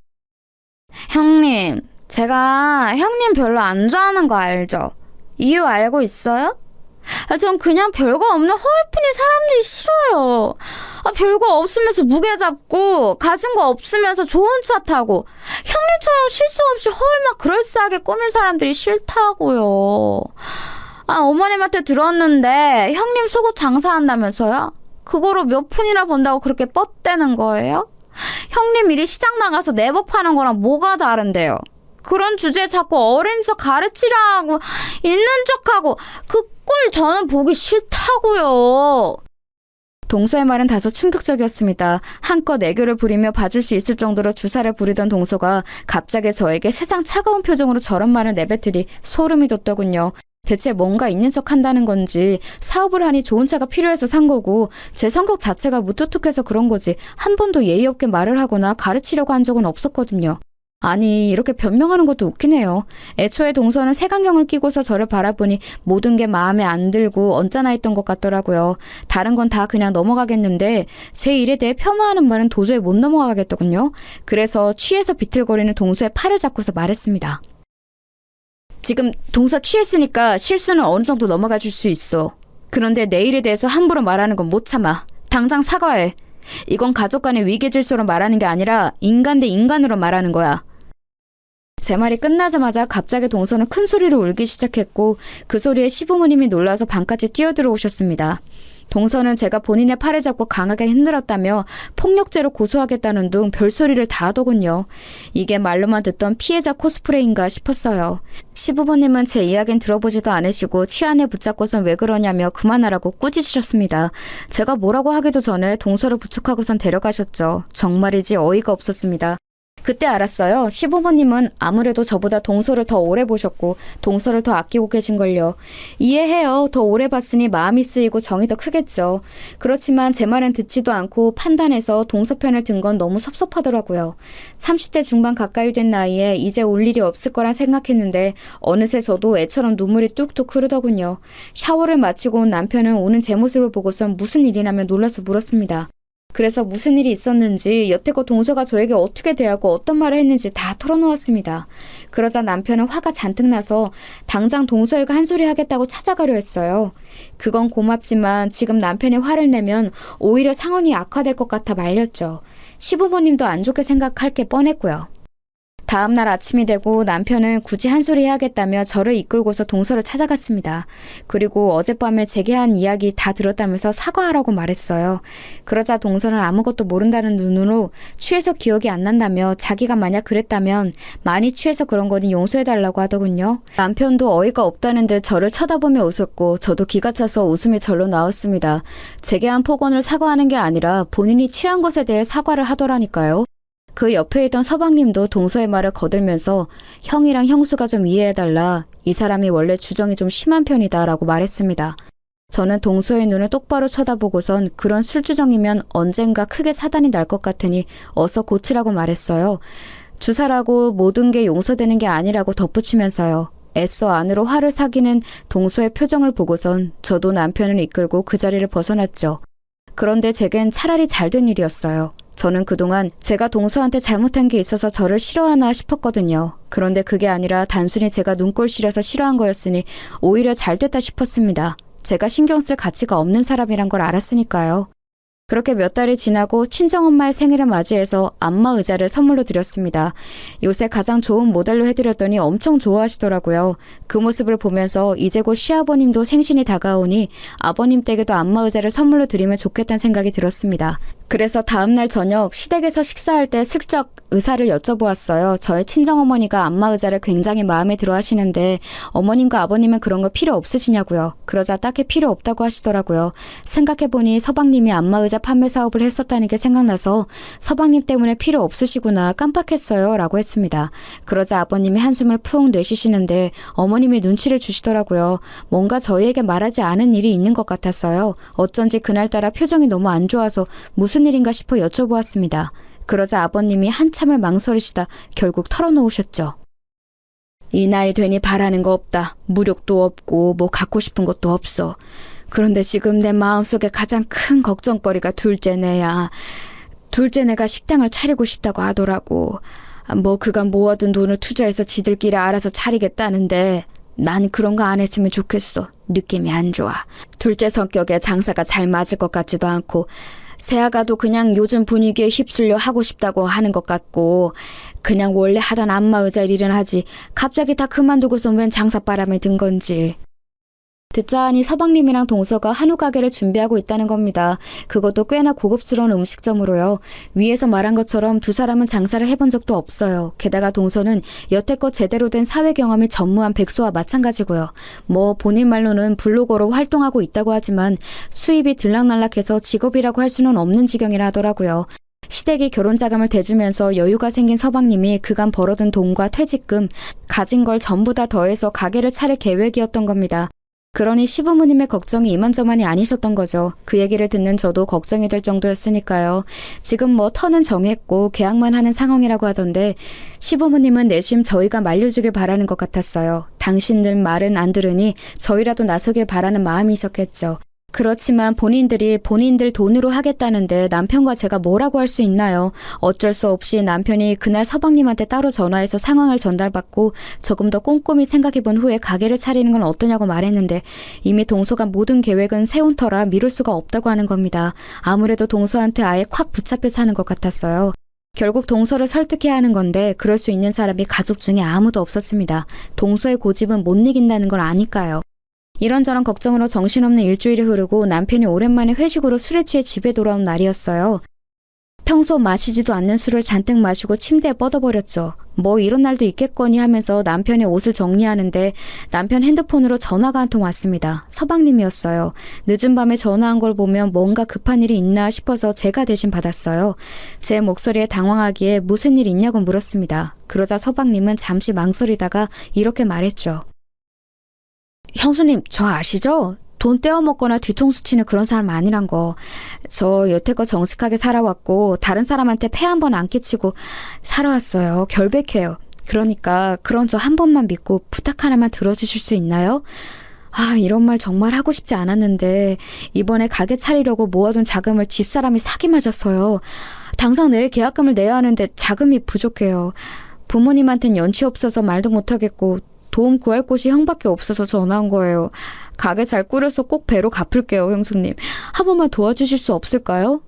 형님, 제가 형님 별로 안 좋아하는 거 알죠? 이유 알고 있어요? 전 그냥 별거 없는 허울뿐인 사람들이 싫어요. 별거 없으면서 무게 잡고 가진 거 없으면서 좋은 차 타고 형님처럼 실수 없이 허울만 그럴싸하게 꾸민 사람들이 싫다고요. 어머님한테 들었는데 형님 속옷 장사한다면서요? 그거로 몇 푼이나 번다고 그렇게 뻗대는 거예요? 형님 일이 시장 나가서 내복 파는 거랑 뭐가 다른데요? 그런 주제에 자꾸 어린 척 가르치려 하고 있는 척하고 그 꼴 저는 보기 싫다고요. 동서의 말은 다소 충격적이었습니다. 한껏 애교를 부리며 봐줄 수 있을 정도로 주사를 부리던 동서가 갑자기 저에게 세상 차가운 표정으로 저런 말을 내뱉으니 소름이 돋더군요. 대체 뭔가 있는 척 한다는 건지 사업을 하니 좋은 차가 필요해서 산 거고 제 성격 자체가 무뚝뚝해서 그런 거지 한 번도 예의 없게 말을 하거나 가르치려고 한 적은 없었거든요. 아니 이렇게 변명하는 것도 웃기네요. 애초에 동서는 색안경을 끼고서 저를 바라보니 모든 게 마음에 안 들고 언짢아 있던 것 같더라고요. 다른 건 다 그냥 넘어가겠는데 제 일에 대해 폄하하는 말은 도저히 못 넘어가겠더군요. 그래서 취해서 비틀거리는 동서의 팔을 잡고서 말했습니다. 지금 동서 취했으니까 실수는 어느 정도 넘어가 줄 수 있어. 그런데 내 일에 대해서 함부로 말하는 건 못 참아. 당장 사과해. 이건 가족 간의 위계 질서로 말하는 게 아니라 인간 대 인간으로 말하는 거야. 제 말이 끝나자마자 갑자기 동서는 큰 소리로 울기 시작했고 그 소리에 시부모님이 놀라서 방까지 뛰어들어오셨습니다. 동서는 제가 본인의 팔을 잡고 강하게 흔들었다며 폭력죄로 고소하겠다는 둥 별소리를 다 하더군요. 이게 말로만 듣던 피해자 코스프레인가 싶었어요. 시부모님은 제 이야기는 들어보지도 않으시고 취안에 붙잡고선 왜 그러냐며 그만하라고 꾸짖으셨습니다. 제가 뭐라고 하기도 전에 동서를 부축하고선 데려가셨죠. 정말이지 어이가 없었습니다. 그때 알았어요. 시부모님은 아무래도 저보다 동서를 더 오래 보셨고 동서를 더 아끼고 계신걸요. 이해해요. 더 오래 봤으니 마음이 쓰이고 정이 더 크겠죠. 그렇지만 제 말은 듣지도 않고 판단해서 동서 편을 든 건 너무 섭섭하더라고요. 30대 중반 가까이 된 나이에 이제 올 일이 없을 거란 생각했는데 어느새 저도 애처럼 눈물이 뚝뚝 흐르더군요. 샤워를 마치고 온 남편은 오는 제 모습을 보고선 무슨 일이냐며 놀라서 물었습니다. 그래서 무슨 일이 있었는지 여태껏 동서가 저에게 어떻게 대하고 어떤 말을 했는지 다 털어놓았습니다. 그러자 남편은 화가 잔뜩 나서 당장 동서에게 한 소리 하겠다고 찾아가려 했어요. 그건 고맙지만 지금 남편이 화를 내면 오히려 상황이 악화될 것 같아 말렸죠. 시부모님도 안 좋게 생각할 게 뻔했고요. 다음 날 아침이 되고 남편은 굳이 한 소리 해야겠다며 저를 이끌고서 동서를 찾아갔습니다. 그리고 어젯밤에 제게 한 이야기 다 들었다면서 사과하라고 말했어요. 그러자 동서는 아무것도 모른다는 눈으로 취해서 기억이 안 난다며 자기가 만약 그랬다면 많이 취해서 그런 거니 용서해달라고 하더군요. 남편도 어이가 없다는 듯 저를 쳐다보며 웃었고 저도 기가 차서 웃음이 절로 나왔습니다. 제게 한 폭언을 사과하는 게 아니라 본인이 취한 것에 대해 사과를 하더라니까요. 그 옆에 있던 서방님도 동서의 말을 거들면서 형이랑 형수가 좀 이해해달라. 이 사람이 원래 주정이 좀 심한 편이다 라고 말했습니다. 저는 동서의 눈을 똑바로 쳐다보고선 그런 술주정이면 언젠가 크게 사단이 날 것 같으니 어서 고치라고 말했어요. 주사라고 모든 게 용서되는 게 아니라고 덧붙이면서요. 애써 안으로 화를 사기는 동서의 표정을 보고선 저도 남편을 이끌고 그 자리를 벗어났죠. 그런데 제겐 차라리 잘된 일이었어요. 저는 그동안 제가 동서한테 잘못한 게 있어서 저를 싫어하나 싶었거든요. 그런데 그게 아니라 단순히 제가 눈꼴 시려서 싫어한 거였으니 오히려 잘됐다 싶었습니다. 제가 신경 쓸 가치가 없는 사람이란 걸 알았으니까요. 그렇게 몇 달이 지나고 친정엄마의 생일을 맞이해서 안마 의자를 선물로 드렸습니다. 요새 가장 좋은 모델로 해드렸더니 엄청 좋아하시더라고요. 그 모습을 보면서 이제 곧 시아버님도 생신이 다가오니 아버님 댁에도 안마 의자를 선물로 드리면 좋겠다는 생각이 들었습니다. 그래서 다음날 저녁 시댁에서 식사할 때 슬쩍 의사를 여쭤보았어요. 저의 친정어머니가 안마의자를 굉장히 마음에 들어 하시는데 어머님과 아버님은 그런 거 필요 없으시냐고요. 그러자 딱히 필요 없다고 하시더라고요. 생각해보니 서방님이 안마의자 판매 사업을 했었다는 게 생각나서 서방님 때문에 필요 없으시구나 깜빡했어요 라고 했습니다. 그러자 아버님이 한숨을 푹 내쉬시는데 어머님이 눈치를 주시더라고요. 뭔가 저희에게 말하지 않은 일이 있는 것 같았어요. 어쩐지 그날따라 표정이 너무 안 좋아서 무슨 일인가 싶어 여쭤보았습니다. 그러자 아버님이 한참을 망설이시다 결국 털어놓으셨죠. 이 나이 되니 바라는 거 없다. 무력도 없고 뭐 갖고 싶은 것도 없어. 그런데 지금 내 마음속에 가장 큰 걱정거리가 둘째네야. 둘째네가 식당을 차리고 싶다고 하더라고. 뭐 그간 모아둔 돈을 투자해서 지들끼리 알아서 차리겠다는데 난 그런 거 안 했으면 좋겠어. 느낌이 안 좋아. 둘째 성격에 장사가 잘 맞을 것 같지도 않고 새아가도 그냥 요즘 분위기에 휩쓸려 하고 싶다고 하는 것 같고 그냥 원래 하던 안마의자 일은 하지 갑자기 다 그만두고서 웬 장사바람에 든 건지. 듣자 하니 서방님이랑 동서가 한우 가게를 준비하고 있다는 겁니다. 그것도 꽤나 고급스러운 음식점으로요. 위에서 말한 것처럼 두 사람은 장사를 해본 적도 없어요. 게다가 동서는 여태껏 제대로 된 사회 경험이 전무한 백수와 마찬가지고요. 뭐 본인 말로는 블로거로 활동하고 있다고 하지만 수입이 들락날락해서 직업이라고 할 수는 없는 지경이라 하더라고요. 시댁이 결혼 자금을 대주면서 여유가 생긴 서방님이 그간 벌어둔 돈과 퇴직금, 가진 걸 전부 다 더해서 가게를 차릴 계획이었던 겁니다. 그러니 시부모님의 걱정이 이만저만이 아니셨던 거죠. 그 얘기를 듣는 저도 걱정이 될 정도였으니까요. 지금 뭐 터는 정했고 계약만 하는 상황이라고 하던데 시부모님은 내심 저희가 말려주길 바라는 것 같았어요. 당신들 말은 안 들으니 저희라도 나서길 바라는 마음이셨겠죠. 그렇지만 본인들이 본인들 돈으로 하겠다는데 남편과 제가 뭐라고 할 수 있나요? 어쩔 수 없이 남편이 그날 서방님한테 따로 전화해서 상황을 전달받고 조금 더 꼼꼼히 생각해본 후에 가게를 차리는 건 어떠냐고 말했는데 이미 동서가 모든 계획은 세운 터라 미룰 수가 없다고 하는 겁니다. 아무래도 동서한테 아예 콱 붙잡혀 사는 것 같았어요. 결국 동서를 설득해야 하는 건데 그럴 수 있는 사람이 가족 중에 아무도 없었습니다. 동서의 고집은 못 이긴다는 걸 아니까요. 이런저런 걱정으로 정신없는 일주일이 흐르고 남편이 오랜만에 회식으로 술에 취해 집에 돌아온 날이었어요. 평소 마시지도 않는 술을 잔뜩 마시고 침대에 뻗어버렸죠. 뭐 이런 날도 있겠거니 하면서 남편의 옷을 정리하는데 남편 핸드폰으로 전화가 한 통 왔습니다. 서방님이었어요. 늦은 밤에 전화한 걸 보면 뭔가 급한 일이 있나 싶어서 제가 대신 받았어요. 제 목소리에 당황하기에 무슨 일 있냐고 물었습니다. 그러자 서방님은 잠시 망설이다가 이렇게 말했죠. 형수님, 저 아시죠? 돈 떼어먹거나 뒤통수 치는 그런 사람 아니란 거. 저 여태껏 정직하게 살아왔고 다른 사람한테 폐 한 번 안 끼치고 살아왔어요. 결백해요. 그러니까 그런 저 한 번만 믿고 부탁 하나만 들어주실 수 있나요? 아, 이런 말 정말 하고 싶지 않았는데 이번에 가게 차리려고 모아둔 자금을 집사람이 사기 맞았어요. 당장 내일 계약금을 내야 하는데 자금이 부족해요. 부모님한텐 연치 없어서 말도 못하겠고 도움 구할 곳이 형밖에 없어서 전화한 거예요. 가게 잘 꾸려서 꼭 배로 갚을게요, 형수님. 한 번만 도와주실 수 없을까요?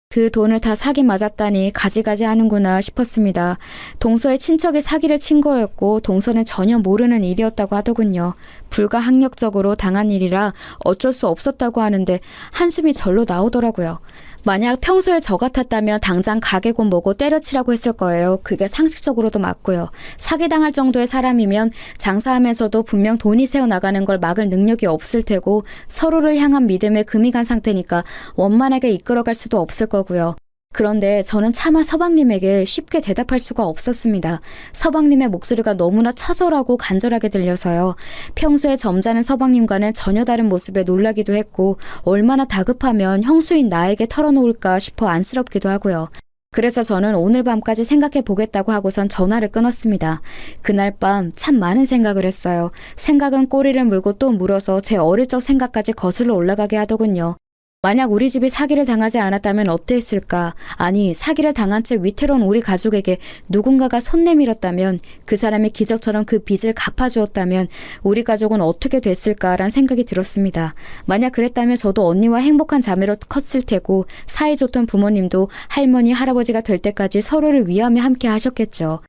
그 돈을 다 사기 맞았다니 가지가지 하는구나 싶었습니다. 동서의 친척이 사기를 친 거였고 동서는 전혀 모르는 일이었다고 하더군요. 불가항력적으로 당한 일이라 어쩔 수 없었다고 하는데 한숨이 절로 나오더라고요. 만약 평소에 저 같았다면 당장 가게고 뭐고 때려치라고 했을 거예요. 그게 상식적으로도 맞고요. 사기당할 정도의 사람이면 장사하면서도 분명 돈이 새어나가는 걸 막을 능력이 없을 테고 서로를 향한 믿음에 금이 간 상태니까 원만하게 이끌어갈 수도 없을 거고요. 그런데 저는 차마 서방님에게 쉽게 대답할 수가 없었습니다. 서방님의 목소리가 너무나 처절하고 간절하게 들려서요. 평소에 점잖은 서방님과는 전혀 다른 모습에 놀라기도 했고 얼마나 다급하면 형수인 나에게 털어놓을까 싶어 안쓰럽기도 하고요. 그래서 저는 오늘 밤까지 생각해 보겠다고 하고선 전화를 끊었습니다. 그날 밤 참 많은 생각을 했어요. 생각은 꼬리를 물고 또 물어서 제 어릴 적 생각까지 거슬러 올라가게 하더군요. 만약 우리 집이 사기를 당하지 않았다면 어땠을까? 아니, 사기를 당한 채 위태로운 우리 가족에게 누군가가 손 내밀었다면, 그 사람이 기적처럼 그 빚을 갚아주었다면 우리 가족은 어떻게 됐을까란 생각이 들었습니다. 만약 그랬다면 저도 언니와 행복한 자매로 컸을 테고 사이좋던 부모님도 할머니, 할아버지가 될 때까지 서로를 위하며 함께 하셨겠죠.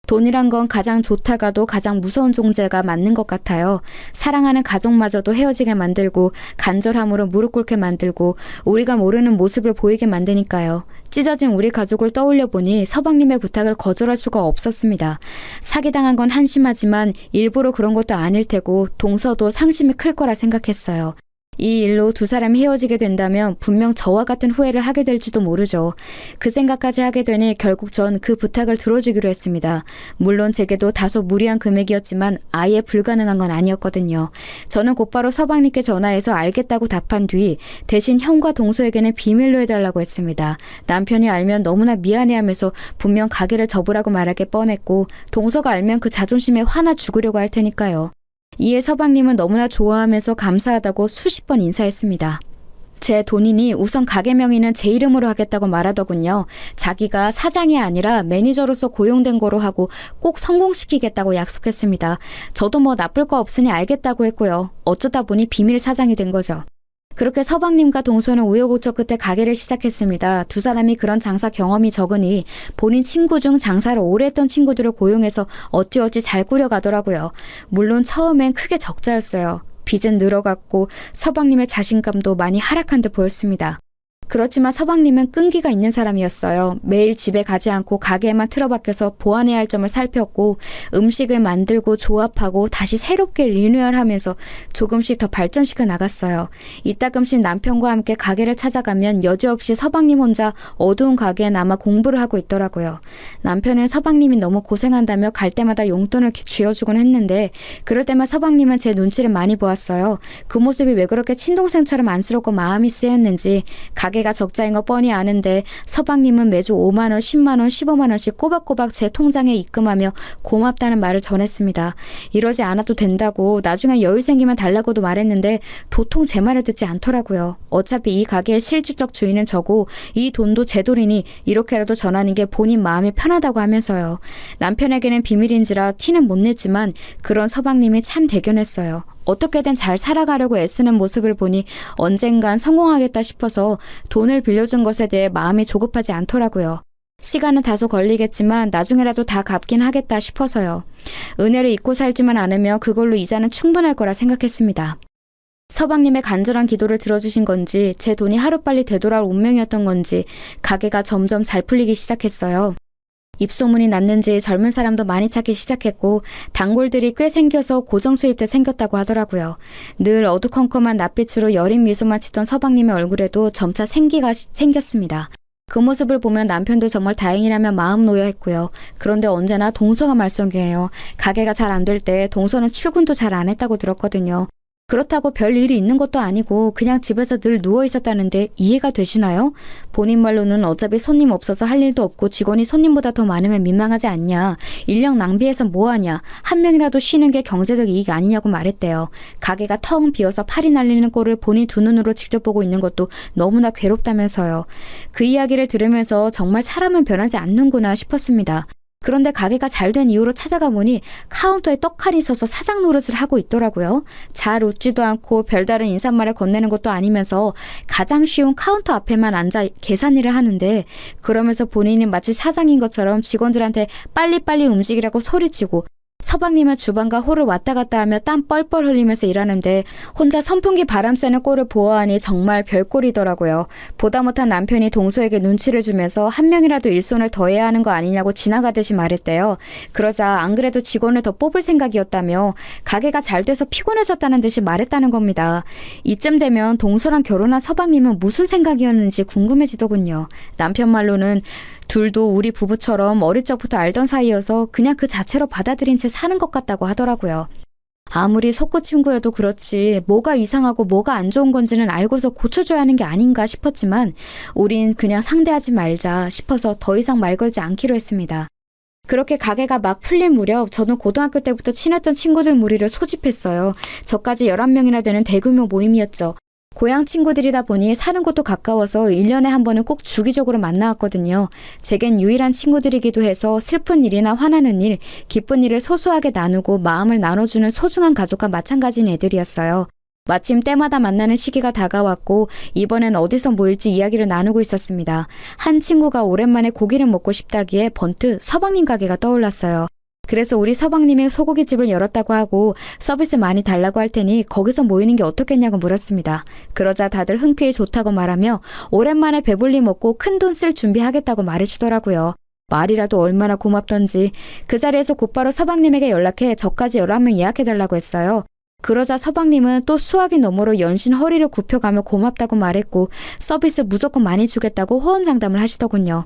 돈이란 건 가장 좋다가도 가장 무서운 존재가 맞는 것 같아요. 사랑하는 가족마저도 헤어지게 만들고 간절함으로 무릎 꿇게 만들고 우리가 모르는 모습을 보이게 만드니까요. 찢어진 우리 가족을 떠올려 보니 서방님의 부탁을 거절할 수가 없었습니다. 사기당한 건 한심하지만 일부러 그런 것도 아닐 테고 동서도 상심이 클 거라 생각했어요. 이 일로 두 사람이 헤어지게 된다면 분명 저와 같은 후회를 하게 될지도 모르죠. 그 생각까지 하게 되니 결국 전 그 부탁을 들어주기로 했습니다. 물론 제게도 다소 무리한 금액이었지만 아예 불가능한 건 아니었거든요. 저는 곧바로 서방님께 전화해서 알겠다고 답한 뒤 대신 형과 동서에게는 비밀로 해달라고 했습니다. 남편이 알면 너무나 미안해하면서 분명 가게를 접으라고 말하게 뻔했고 동서가 알면 그 자존심에 화나 죽으려고 할 테니까요. 이에 서방님은 너무나 좋아하면서 감사하다고 수십 번 인사했습니다. 제 돈이니 우선 가게 명의는 제 이름으로 하겠다고 말하더군요. 자기가 사장이 아니라 매니저로서 고용된 거로 하고 꼭 성공시키겠다고 약속했습니다. 저도 뭐 나쁠 거 없으니 알겠다고 했고요. 어쩌다 보니 비밀 사장이 된 거죠. 그렇게 서방님과 동서는 우여곡절 끝에 가게를 시작했습니다. 두 사람이 그런 장사 경험이 적으니 본인 친구 중 장사를 오래 했던 친구들을 고용해서 어찌어찌 잘 꾸려가더라고요. 물론 처음엔 크게 적자였어요. 빚은 늘어갔고 서방님의 자신감도 많이 하락한 듯 보였습니다. 그렇지만 서방님은 끈기가 있는 사람이었어요. 매일 집에 가지 않고 가게에만 틀어박혀서 보완해야 할 점을 살폈고 음식을 만들고 조합하고 다시 새롭게 리뉴얼하면서 조금씩 더 발전시켜 나갔어요. 이따금씩 남편과 함께 가게를 찾아가면 여지없이 서방님 혼자 어두운 가게에 남아 공부를 하고 있더라고요. 남편은 서방님이 너무 고생한다며 갈 때마다 용돈을 쥐어주곤 했는데 그럴 때만 서방님은 제 눈치를 많이 보았어요. 그 모습이 왜 그렇게 친동생처럼 안쓰럽고 마음이 쓰였는지 가게가 적자인 거 뻔히 아는데 서방님은 매주 5만 원, 10만 원, 15만 원씩 꼬박꼬박 제 통장에 입금하며 고맙다는 말을 전했습니다. 이러지 않아도 된다고 나중에 여유 생기면 달라고도 말했는데 도통 제 말을 듣지 않더라고요. 어차피 이 가게의 실질적 주인은 저고 이 돈도 제 돈이니 이렇게라도 전하는 게 본인 마음이 편하다고 하면서요. 남편에게는 비밀인지라 티는 못 냈지만 그런 서방님이 참 대견했어요. 어떻게든 잘 살아가려고 애쓰는 모습을 보니 언젠간 성공하겠다 싶어서 돈을 빌려준 것에 대해 마음이 조급하지 않더라고요. 시간은 다소 걸리겠지만 나중에라도 다 갚긴 하겠다 싶어서요. 은혜를 잊고 살지만 않으며 그걸로 이자는 충분할 거라 생각했습니다. 서방님의 간절한 기도를 들어주신 건지 제 돈이 하루빨리 되돌아올 운명이었던 건지 가게가 점점 잘 풀리기 시작했어요. 입소문이 났는지 젊은 사람도 많이 찾기 시작했고 단골들이 꽤 생겨서 고정 수입도 생겼다고 하더라고요. 늘 어두컴컴한 낯빛으로 여린 미소만 짓던 서방님의 얼굴에도 점차 생기가 생겼습니다. 그 모습을 보면 남편도 정말 다행이라며 마음 놓여했고요. 그런데 언제나 동서가 말썽이에요. 가게가 잘 안 될 때 동서는 출근도 잘 안 했다고 들었거든요. 그렇다고 별 일이 있는 것도 아니고 그냥 집에서 늘 누워 있었다는데 이해가 되시나요? 본인 말로는 어차피 손님 없어서 할 일도 없고 직원이 손님보다 더 많으면 민망하지 않냐. 인력 낭비해서 뭐하냐. 한 명이라도 쉬는 게 경제적 이익 아니냐고 말했대요. 가게가 텅 비어서 팔이 날리는 꼴을 본인 두 눈으로 직접 보고 있는 것도 너무나 괴롭다면서요. 그 이야기를 들으면서 정말 사람은 변하지 않는구나 싶었습니다. 그런데 가게가 잘 된 이후로 찾아가 보니 카운터에 떡하니 서서 사장 노릇을 하고 있더라고요. 잘 웃지도 않고 별다른 인사말을 건네는 것도 아니면서 가장 쉬운 카운터 앞에만 앉아 계산일을 하는데 그러면서 본인이 마치 사장인 것처럼 직원들한테 빨리빨리 움직이라고 소리치고 서방님은 주방과 홀을 왔다 갔다 하며 땀 뻘뻘 흘리면서 일하는데 혼자 선풍기 바람 쐬는 꼴을 보아하니 정말 별꼴이더라고요. 보다 못한 남편이 동서에게 눈치를 주면서 한 명이라도 일손을 더 해야 하는 거 아니냐고 지나가듯이 말했대요. 그러자 안 그래도 직원을 더 뽑을 생각이었다며 가게가 잘 돼서 피곤해졌다는 듯이 말했다는 겁니다. 이쯤 되면 동서랑 결혼한 서방님은 무슨 생각이었는지 궁금해지더군요. 남편 말로는 둘도 우리 부부처럼 어릴 적부터 알던 사이여서 그냥 그 자체로 받아들인 채 사는 것 같다고 하더라고요. 아무리 속고 친구여도 그렇지 뭐가 이상하고 뭐가 안 좋은 건지는 알고서 고쳐줘야 하는 게 아닌가 싶었지만 우린 그냥 상대하지 말자 싶어서 더 이상 말 걸지 않기로 했습니다. 그렇게 가게가 막 풀린 무렵 저는 고등학교 때부터 친했던 친구들 무리를 소집했어요. 저까지 11명이나 되는 대규모 모임이었죠. 고향 친구들이다 보니 사는 곳도 가까워서 1년에 한 번은 꼭 주기적으로 만나왔거든요. 제겐 유일한 친구들이기도 해서 슬픈 일이나 화나는 일, 기쁜 일을 소소하게 나누고 마음을 나눠주는 소중한 가족과 마찬가지인 애들이었어요. 마침 때마다 만나는 시기가 다가왔고 이번엔 어디서 모일지 이야기를 나누고 있었습니다. 한 친구가 오랜만에 고기를 먹고 싶다기에 번뜩 서방님 가게가 떠올랐어요. 그래서 우리 서방님이 소고기집을 열었다고 하고 서비스 많이 달라고 할 테니 거기서 모이는 게 어떻겠냐고 물었습니다. 그러자 다들 흔쾌히 좋다고 말하며 오랜만에 배불리 먹고 큰돈 쓸 준비하겠다고 말해주더라고요. 말이라도 얼마나 고맙던지 그 자리에서 곧바로 서방님에게 연락해 저까지 11명 예약해달라고 했어요. 그러자 서방님은 또 수화기 너머로 연신 허리를 굽혀가며 고맙다고 말했고 서비스 무조건 많이 주겠다고 호언장담을 하시더군요.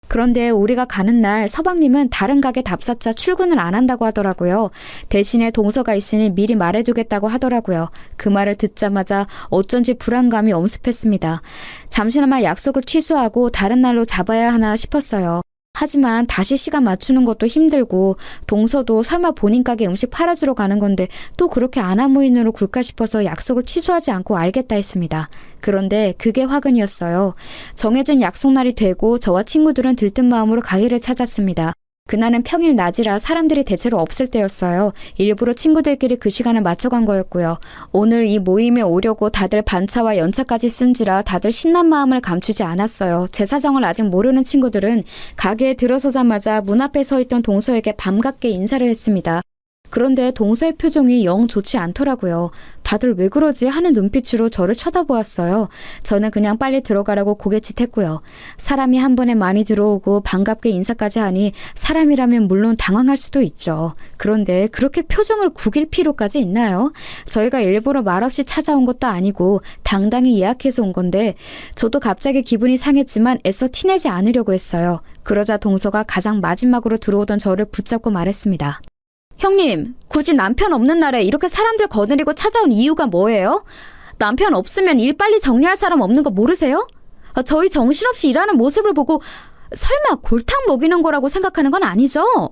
그런데 우리가 가는 날 서방님은 다른 가게 답사차 출근을 안 한다고 하더라고요. 대신에 동서가 있으니 미리 말해두겠다고 하더라고요. 그 말을 듣자마자 어쩐지 불안감이 엄습했습니다. 잠시나마 약속을 취소하고 다른 날로 잡아야 하나 싶었어요. 하지만 다시 시간 맞추는 것도 힘들고 동서도 설마 본인 가게 음식 팔아주러 가는 건데 또 그렇게 안하무인으로 굴까 싶어서 약속을 취소하지 않고 알겠다 했습니다. 그런데 그게 화근이었어요. 정해진 약속날이 되고 저와 친구들은 들뜬 마음으로 가게를 찾았습니다. 그날은 평일 낮이라 사람들이 대체로 없을 때였어요. 일부러 친구들끼리 그 시간을 맞춰간 거였고요. 오늘 이 모임에 오려고 다들 반차와 연차까지 쓴지라 다들 신난 마음을 감추지 않았어요. 제 사정을 아직 모르는 친구들은 가게에 들어서자마자 문 앞에 서 있던 동서에게 반갑게 인사를 했습니다. 그런데 동서의 표정이 영 좋지 않더라고요. 다들 왜 그러지 하는 눈빛으로 저를 쳐다보았어요. 저는 그냥 빨리 들어가라고 고개짓했고요. 사람이 한 번에 많이 들어오고 반갑게 인사까지 하니 사람이라면 물론 당황할 수도 있죠. 그런데 그렇게 표정을 구길 필요까지 있나요? 저희가 일부러 말없이 찾아온 것도 아니고 당당히 예약해서 온 건데 저도 갑자기 기분이 상했지만 애써 티내지 않으려고 했어요. 그러자 동서가 가장 마지막으로 들어오던 저를 붙잡고 말했습니다. 형님, 굳이 남편 없는 날에 이렇게 사람들 거느리고 찾아온 이유가 뭐예요? 남편 없으면 일 빨리 정리할 사람 없는 거 모르세요? 저희 정신없이 일하는 모습을 보고 설마 골탕 먹이는 거라고 생각하는 건 아니죠?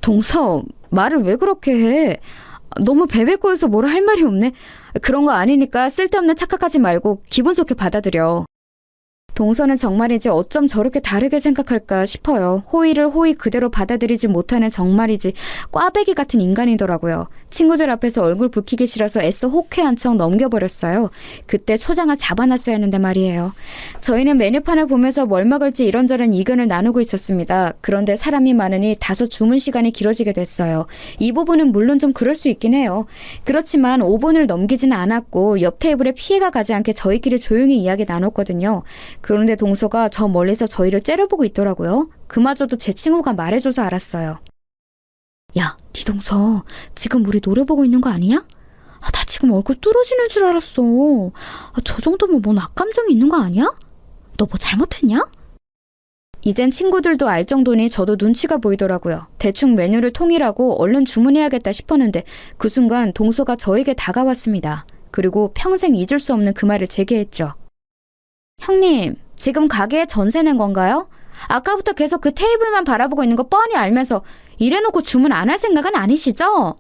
동서, 말을 왜 그렇게 해? 너무 베베꼬여서 뭐라 할 말이 없네. 그런 거 아니니까 쓸데없는 착각하지 말고 기분 좋게 받아들여. 동서는 정말이지 어쩜 저렇게 다르게 생각할까 싶어요. 호의를 호의 그대로 받아들이지 못하는 정말이지 꽈배기 같은 인간이더라고요. 친구들 앞에서 얼굴 붉히기 싫어서 애써 호쾌한 척 넘겨버렸어요. 그때 초장을 잡아놨어야 했는데 말이에요. 저희는 메뉴판을 보면서 뭘 먹을지 이런저런 의견을 나누고 있었습니다. 그런데 사람이 많으니 다소 주문 시간이 길어지게 됐어요. 이 부분은 물론 좀 그럴 수 있긴 해요. 그렇지만 5분을 넘기지는 않았고 옆 테이블에 피해가 가지 않게 저희끼리 조용히 이야기 나눴거든요. 그런데 동서가 저 멀리서 저희를 째려보고 있더라고요. 그마저도 제 친구가 말해줘서 알았어요. 야, 니 동서 지금 우리 노래 보고 있는 거 아니야? 나 지금 얼굴 뚫어지는 줄 알았어. 저 정도면 뭔 악감정이 있는 거 아니야? 너 뭐 잘못했냐? 이젠 친구들도 알 정도니 저도 눈치가 보이더라고요. 대충 메뉴를 통일하고 얼른 주문해야겠다 싶었는데 그 순간 동서가 저에게 다가왔습니다. 그리고 평생 잊을 수 없는 그 말을 제기했죠. 형님, 지금 가게에 전세 낸 건가요? 아까부터 계속 그 테이블만 바라보고 있는 거 뻔히 알면서 이래놓고 주문 안 할 생각은 아니시죠?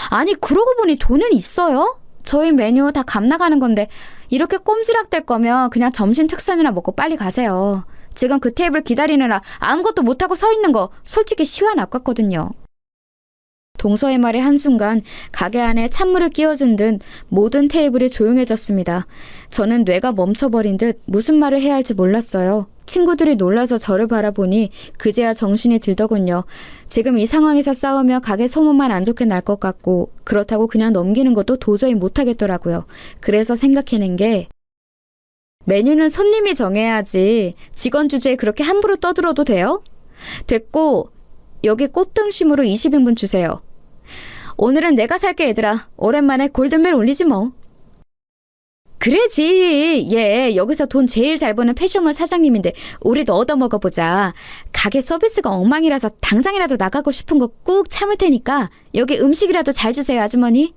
아니, 그러고 보니 돈은 있어요? 저희 메뉴 다 값 나가는 건데 이렇게 꼼지락댈 거면 그냥 점심 특선이나 먹고 빨리 가세요. 지금 그 테이블 기다리느라 아무것도 못하고 서 있는 거 솔직히 시간 아깝거든요. 동서의 말에 한순간 가게 안에 찬물을 끼워준 듯 모든 테이블이 조용해졌습니다. 저는 뇌가 멈춰버린 듯 무슨 말을 해야 할지 몰랐어요. 친구들이 놀라서 저를 바라보니 그제야 정신이 들더군요. 지금 이 상황에서 싸우며 가게 소문만 안 좋게 날 것 같고 그렇다고 그냥 넘기는 것도 도저히 못하겠더라고요. 그래서 생각해낸 게 메뉴는 손님이 정해야지 직원 주제에 그렇게 함부로 떠들어도 돼요? 됐고 여기 꽃등심으로 20인분 주세요. 오늘은 내가 살게 얘들아. 오랜만에 골든벨 울리지 뭐. 그래지. 얘 여기서 돈 제일 잘 버는 패션몰 사장님인데 우리도 얻어먹어보자. 가게 서비스가 엉망이라서 당장이라도 나가고 싶은 거 꾹 참을 테니까 여기 음식이라도 잘 주세요 아주머니.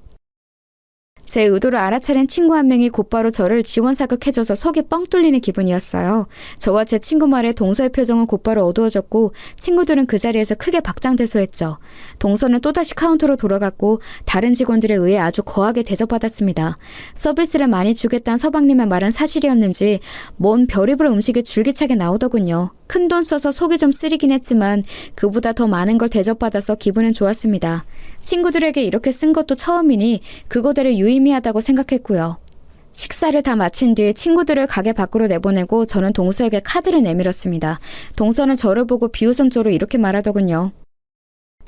제 의도를 알아차린 친구 한 명이 곧바로 저를 지원사격해줘서 속이 뻥 뚫리는 기분이었어요. 저와 제 친구 말에 동서의 표정은 곧바로 어두워졌고 친구들은 그 자리에서 크게 박장대소했죠. 동서는 또다시 카운터로 돌아갔고 다른 직원들에 의해 아주 거하게 대접받았습니다. 서비스를 많이 주겠다는 서방님의 말은 사실이었는지 뭔 별의별 음식이 줄기차게 나오더군요. 큰돈 써서 속이 좀 쓰리긴 했지만 그보다 더 많은 걸 대접받아서 기분은 좋았습니다. 친구들에게 이렇게 쓴 것도 처음이니 그거대로 유의미하다고 생각했고요. 식사를 다 마친 뒤 친구들을 가게 밖으로 내보내고 저는 동서에게 카드를 내밀었습니다. 동서는 저를 보고 비웃음조로 이렇게 말하더군요.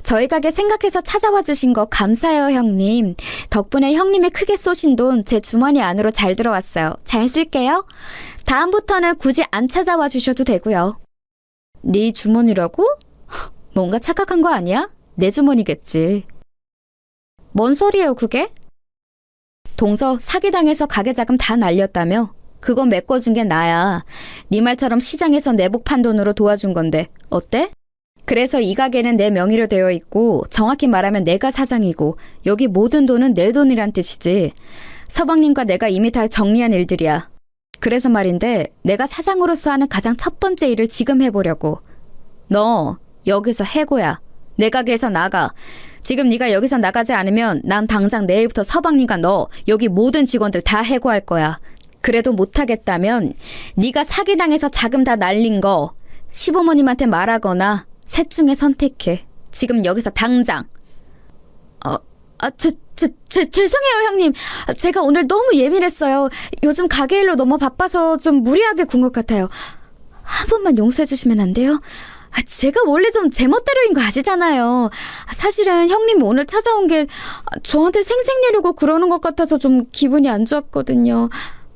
저희 가게 생각해서 찾아와 주신 거 감사해요 형님. 덕분에 형님이 크게 쏘신 돈 제 주머니 안으로 잘 들어왔어요. 잘 쓸게요. 다음부터는 굳이 안 찾아와 주셔도 되고요. 네 주머니라고? 뭔가 착각한 거 아니야? 내 주머니겠지. 뭔 소리예요 그게? 동서 사기당해서 가게 자금 다 날렸다며? 그건 메꿔준 게 나야. 네 말처럼 시장에서 내복 판 돈으로 도와준 건데 어때? 그래서 이 가게는 내 명의로 되어 있고 정확히 말하면 내가 사장이고 여기 모든 돈은 내 돈이란 뜻이지. 서방님과 내가 이미 다 정리한 일들이야. 그래서 말인데 내가 사장으로서 하는 가장 첫 번째 일을 지금 해보려고. 너 여기서 해고야. 내 가게에서 나가. 지금 네가 여기서 나가지 않으면 난 당장 내일부터 서방님과 너 여기 모든 직원들 다 해고할 거야. 그래도 못하겠다면 네가 사기당해서 자금 다 날린 거 시부모님한테 말하거나 셋 중에 선택해. 지금 여기서 당장. 죄송해요 형님. 제가 오늘 너무 예민했어요. 요즘 가게 일로 너무 바빠서 좀 무리하게 군 것 같아요. 한 번만 용서해 주시면 안 돼요? 제가 원래 좀 제멋대로인 거 아시잖아요. 사실은 형님 오늘 찾아온 게 저한테 생색내려고 그러는 것 같아서 좀 기분이 안 좋았거든요.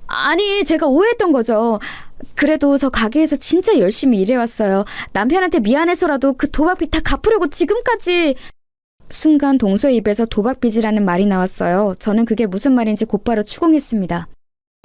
아니, 제가 오해했던 거죠. 그래도 저 가게에서 진짜 열심히 일해왔어요. 남편한테 미안해서라도 그 도박빚 다 갚으려고 지금까지. 순간 동서의 입에서 도박빚이라는 말이 나왔어요. 저는 그게 무슨 말인지 곧바로 추궁했습니다.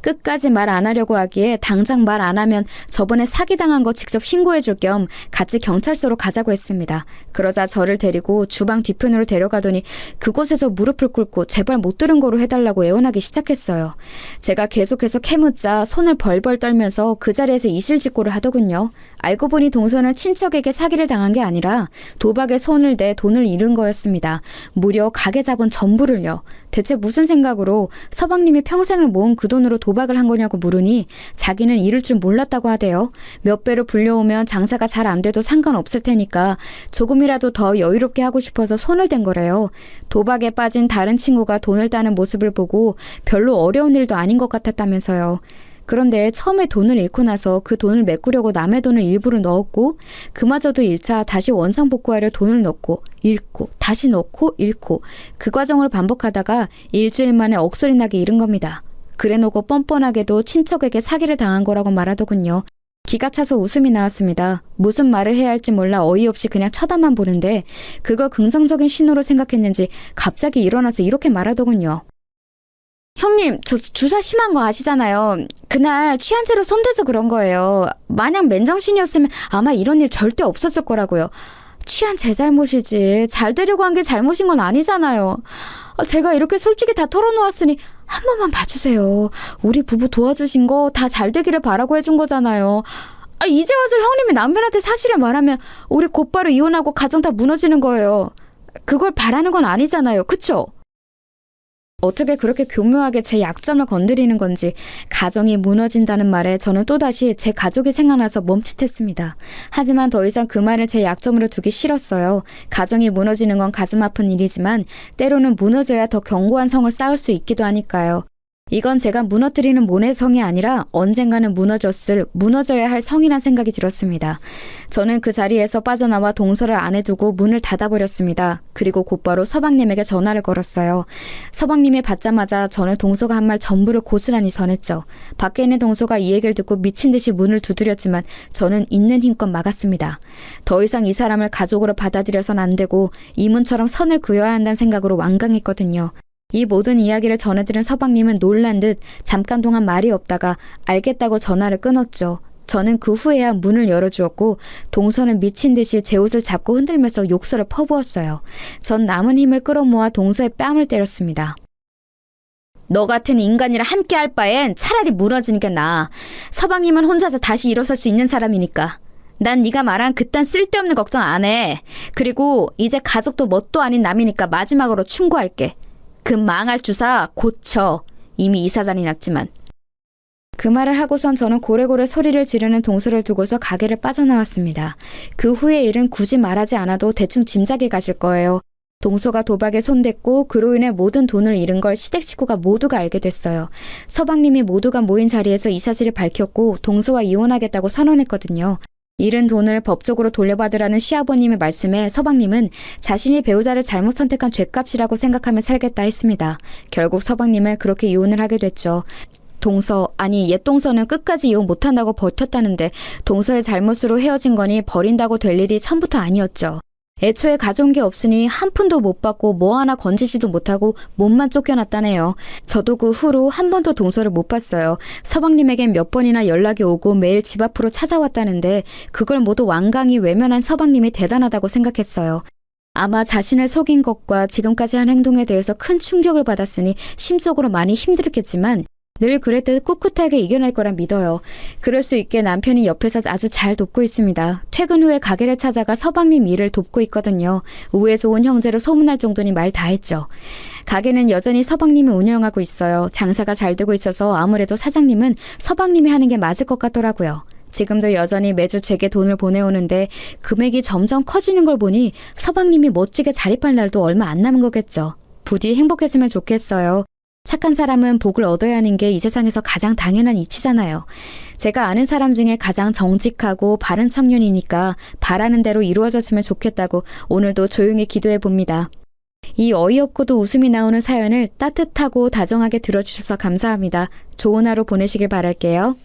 끝까지 말 안 하려고 하기에 당장 말 안 하면 저번에 사기당한 거 직접 신고해 줄 겸 같이 경찰서로 가자고 했습니다. 그러자 저를 데리고 주방 뒤편으로 데려가더니 그곳에서 무릎을 꿇고 제발 못 들은 거로 해달라고 애원하기 시작했어요. 제가 계속해서 캐묻자 손을 벌벌 떨면서 그 자리에서 이실직고를 하더군요. 알고 보니 동서는 친척에게 사기를 당한 게 아니라 도박에 손을 대 돈을 잃은 거였습니다. 무려 가게 자본 전부를요. 대체 무슨 생각으로 서방님이 평생을 모은 그 돈으로 도박을 한 거냐고 물으니 자기는 잃을 줄 몰랐다고 하대요. 몇 배로 불려오면 장사가 잘 안 돼도 상관없을 테니까 조금이라도 더 여유롭게 하고 싶어서 손을 댄 거래요. 도박에 빠진 다른 친구가 돈을 따는 모습을 보고 별로 어려운 일도 아닌 것 같았다면서요. 그런데 처음에 돈을 잃고 나서 그 돈을 메꾸려고 남의 돈을 일부러 넣었고 그마저도 1차 다시 원상복구하려 돈을 넣고 잃고 다시 넣고 잃고 그 과정을 반복하다가 일주일 만에 억소리 나게 잃은 겁니다. 그래놓고 뻔뻔하게도 친척에게 사기를 당한 거라고 말하더군요. 기가 차서 웃음이 나왔습니다. 무슨 말을 해야 할지 몰라 어이없이 그냥 쳐다만 보는데 그걸 긍정적인 신호로 생각했는지 갑자기 일어나서 이렇게 말하더군요. 형님, 저 주사 심한 거 아시잖아요. 그날 취한 채로 손대서 그런 거예요. 만약 맨정신이었으면 아마 이런 일 절대 없었을 거라고요. 취한 제 잘못이지. 잘 되려고 한 게 잘못인 건 아니잖아요. 제가 이렇게 솔직히 다 털어놓았으니 한 번만 봐주세요. 우리 부부 도와주신 거 다 잘 되기를 바라고 해준 거잖아요. 이제 와서 형님이 남편한테 사실을 말하면 우리 곧바로 이혼하고 가정 다 무너지는 거예요. 그걸 바라는 건 아니잖아요. 그쵸? 어떻게 그렇게 교묘하게 제 약점을 건드리는 건지 가정이 무너진다는 말에 저는 또다시 제 가족이 생각나서 멈칫했습니다. 하지만 더 이상 그 말을 제 약점으로 두기 싫었어요. 가정이 무너지는 건 가슴 아픈 일이지만 때로는 무너져야 더 견고한 성을 쌓을 수 있기도 하니까요. 이건 제가 무너뜨리는 모내 성이 아니라 언젠가는 무너져야 할 성이란 생각이 들었습니다. 저는 그 자리에서 빠져나와 동서를 안에 두고 문을 닫아버렸습니다. 그리고 곧바로 서방님에게 전화를 걸었어요. 서방님이 받자마자 저는 동서가 한 말 전부를 고스란히 전했죠. 밖에 있는 동서가 이 얘기를 듣고 미친 듯이 문을 두드렸지만 저는 있는 힘껏 막았습니다. 더 이상 이 사람을 가족으로 받아들여선 안 되고 이문처럼 선을 그어야 한다는 생각으로 완강했거든요. 이 모든 이야기를 전해들은 서방님은 놀란 듯 잠깐 동안 말이 없다가 알겠다고 전화를 끊었죠. 저는 그 후에야 문을 열어주었고 동서는 미친 듯이 제 옷을 잡고 흔들면서 욕설을 퍼부었어요. 전 남은 힘을 끌어모아 동서의 뺨을 때렸습니다. 너 같은 인간이랑 함께 할 바엔 차라리 무너지는 게 나아. 서방님은 혼자서 다시 일어설 수 있는 사람이니까. 난 네가 말한 그딴 쓸데없는 걱정 안 해. 그리고 이제 가족도 뭣도 아닌 남이니까 마지막으로 충고할게. 그 망할 주사 고쳐. 이미 이사단이 났지만. 그 말을 하고선 저는 고래고래 소리를 지르는 동서를 두고서 가게를 빠져나왔습니다. 그 후의 일은 굳이 말하지 않아도 대충 짐작이 가실 거예요. 동서가 도박에 손댔고 그로 인해 모든 돈을 잃은 걸 시댁 식구가 모두가 알게 됐어요. 서방님이 모두가 모인 자리에서 이 사실을 밝혔고 동서와 이혼하겠다고 선언했거든요. 잃은 돈을 법적으로 돌려받으라는 시아버님의 말씀에 서방님은 자신이 배우자를 잘못 선택한 죗값이라고 생각하며 살겠다 했습니다. 결국 서방님은 그렇게 이혼을 하게 됐죠. 옛 동서는 끝까지 이혼 못한다고 버텼다는데 동서의 잘못으로 헤어진 거니 버린다고 될 일이 처음부터 아니었죠. 애초에 가져온 게 없으니 한 푼도 못 받고 뭐 하나 건지지도 못하고 몸만 쫓겨났다네요. 저도 그 후로 한 번도 동서를 못 봤어요. 서방님에겐 몇 번이나 연락이 오고 매일 집 앞으로 찾아왔다는데 그걸 모두 완강히 외면한 서방님이 대단하다고 생각했어요. 아마 자신을 속인 것과 지금까지 한 행동에 대해서 큰 충격을 받았으니 심적으로 많이 힘들었겠지만 늘 그랬듯 꿋꿋하게 이겨낼 거란 믿어요. 그럴 수 있게 남편이 옆에서 아주 잘 돕고 있습니다. 퇴근 후에 가게를 찾아가 서방님 일을 돕고 있거든요. 우애 좋은 형제로 소문날 정도니 말 다 했죠. 가게는 여전히 서방님이 운영하고 있어요. 장사가 잘 되고 있어서 아무래도 사장님은 서방님이 하는 게 맞을 것 같더라고요. 지금도 여전히 매주 제게 돈을 보내오는데 금액이 점점 커지는 걸 보니 서방님이 멋지게 자립할 날도 얼마 안 남은 거겠죠. 부디 행복해지면 좋겠어요. 착한 사람은 복을 얻어야 하는 게 이 세상에서 가장 당연한 이치잖아요. 제가 아는 사람 중에 가장 정직하고 바른 청년이니까 바라는 대로 이루어졌으면 좋겠다고 오늘도 조용히 기도해 봅니다. 이 어이없고도 웃음이 나오는 사연을 따뜻하고 다정하게 들어주셔서 감사합니다. 좋은 하루 보내시길 바랄게요.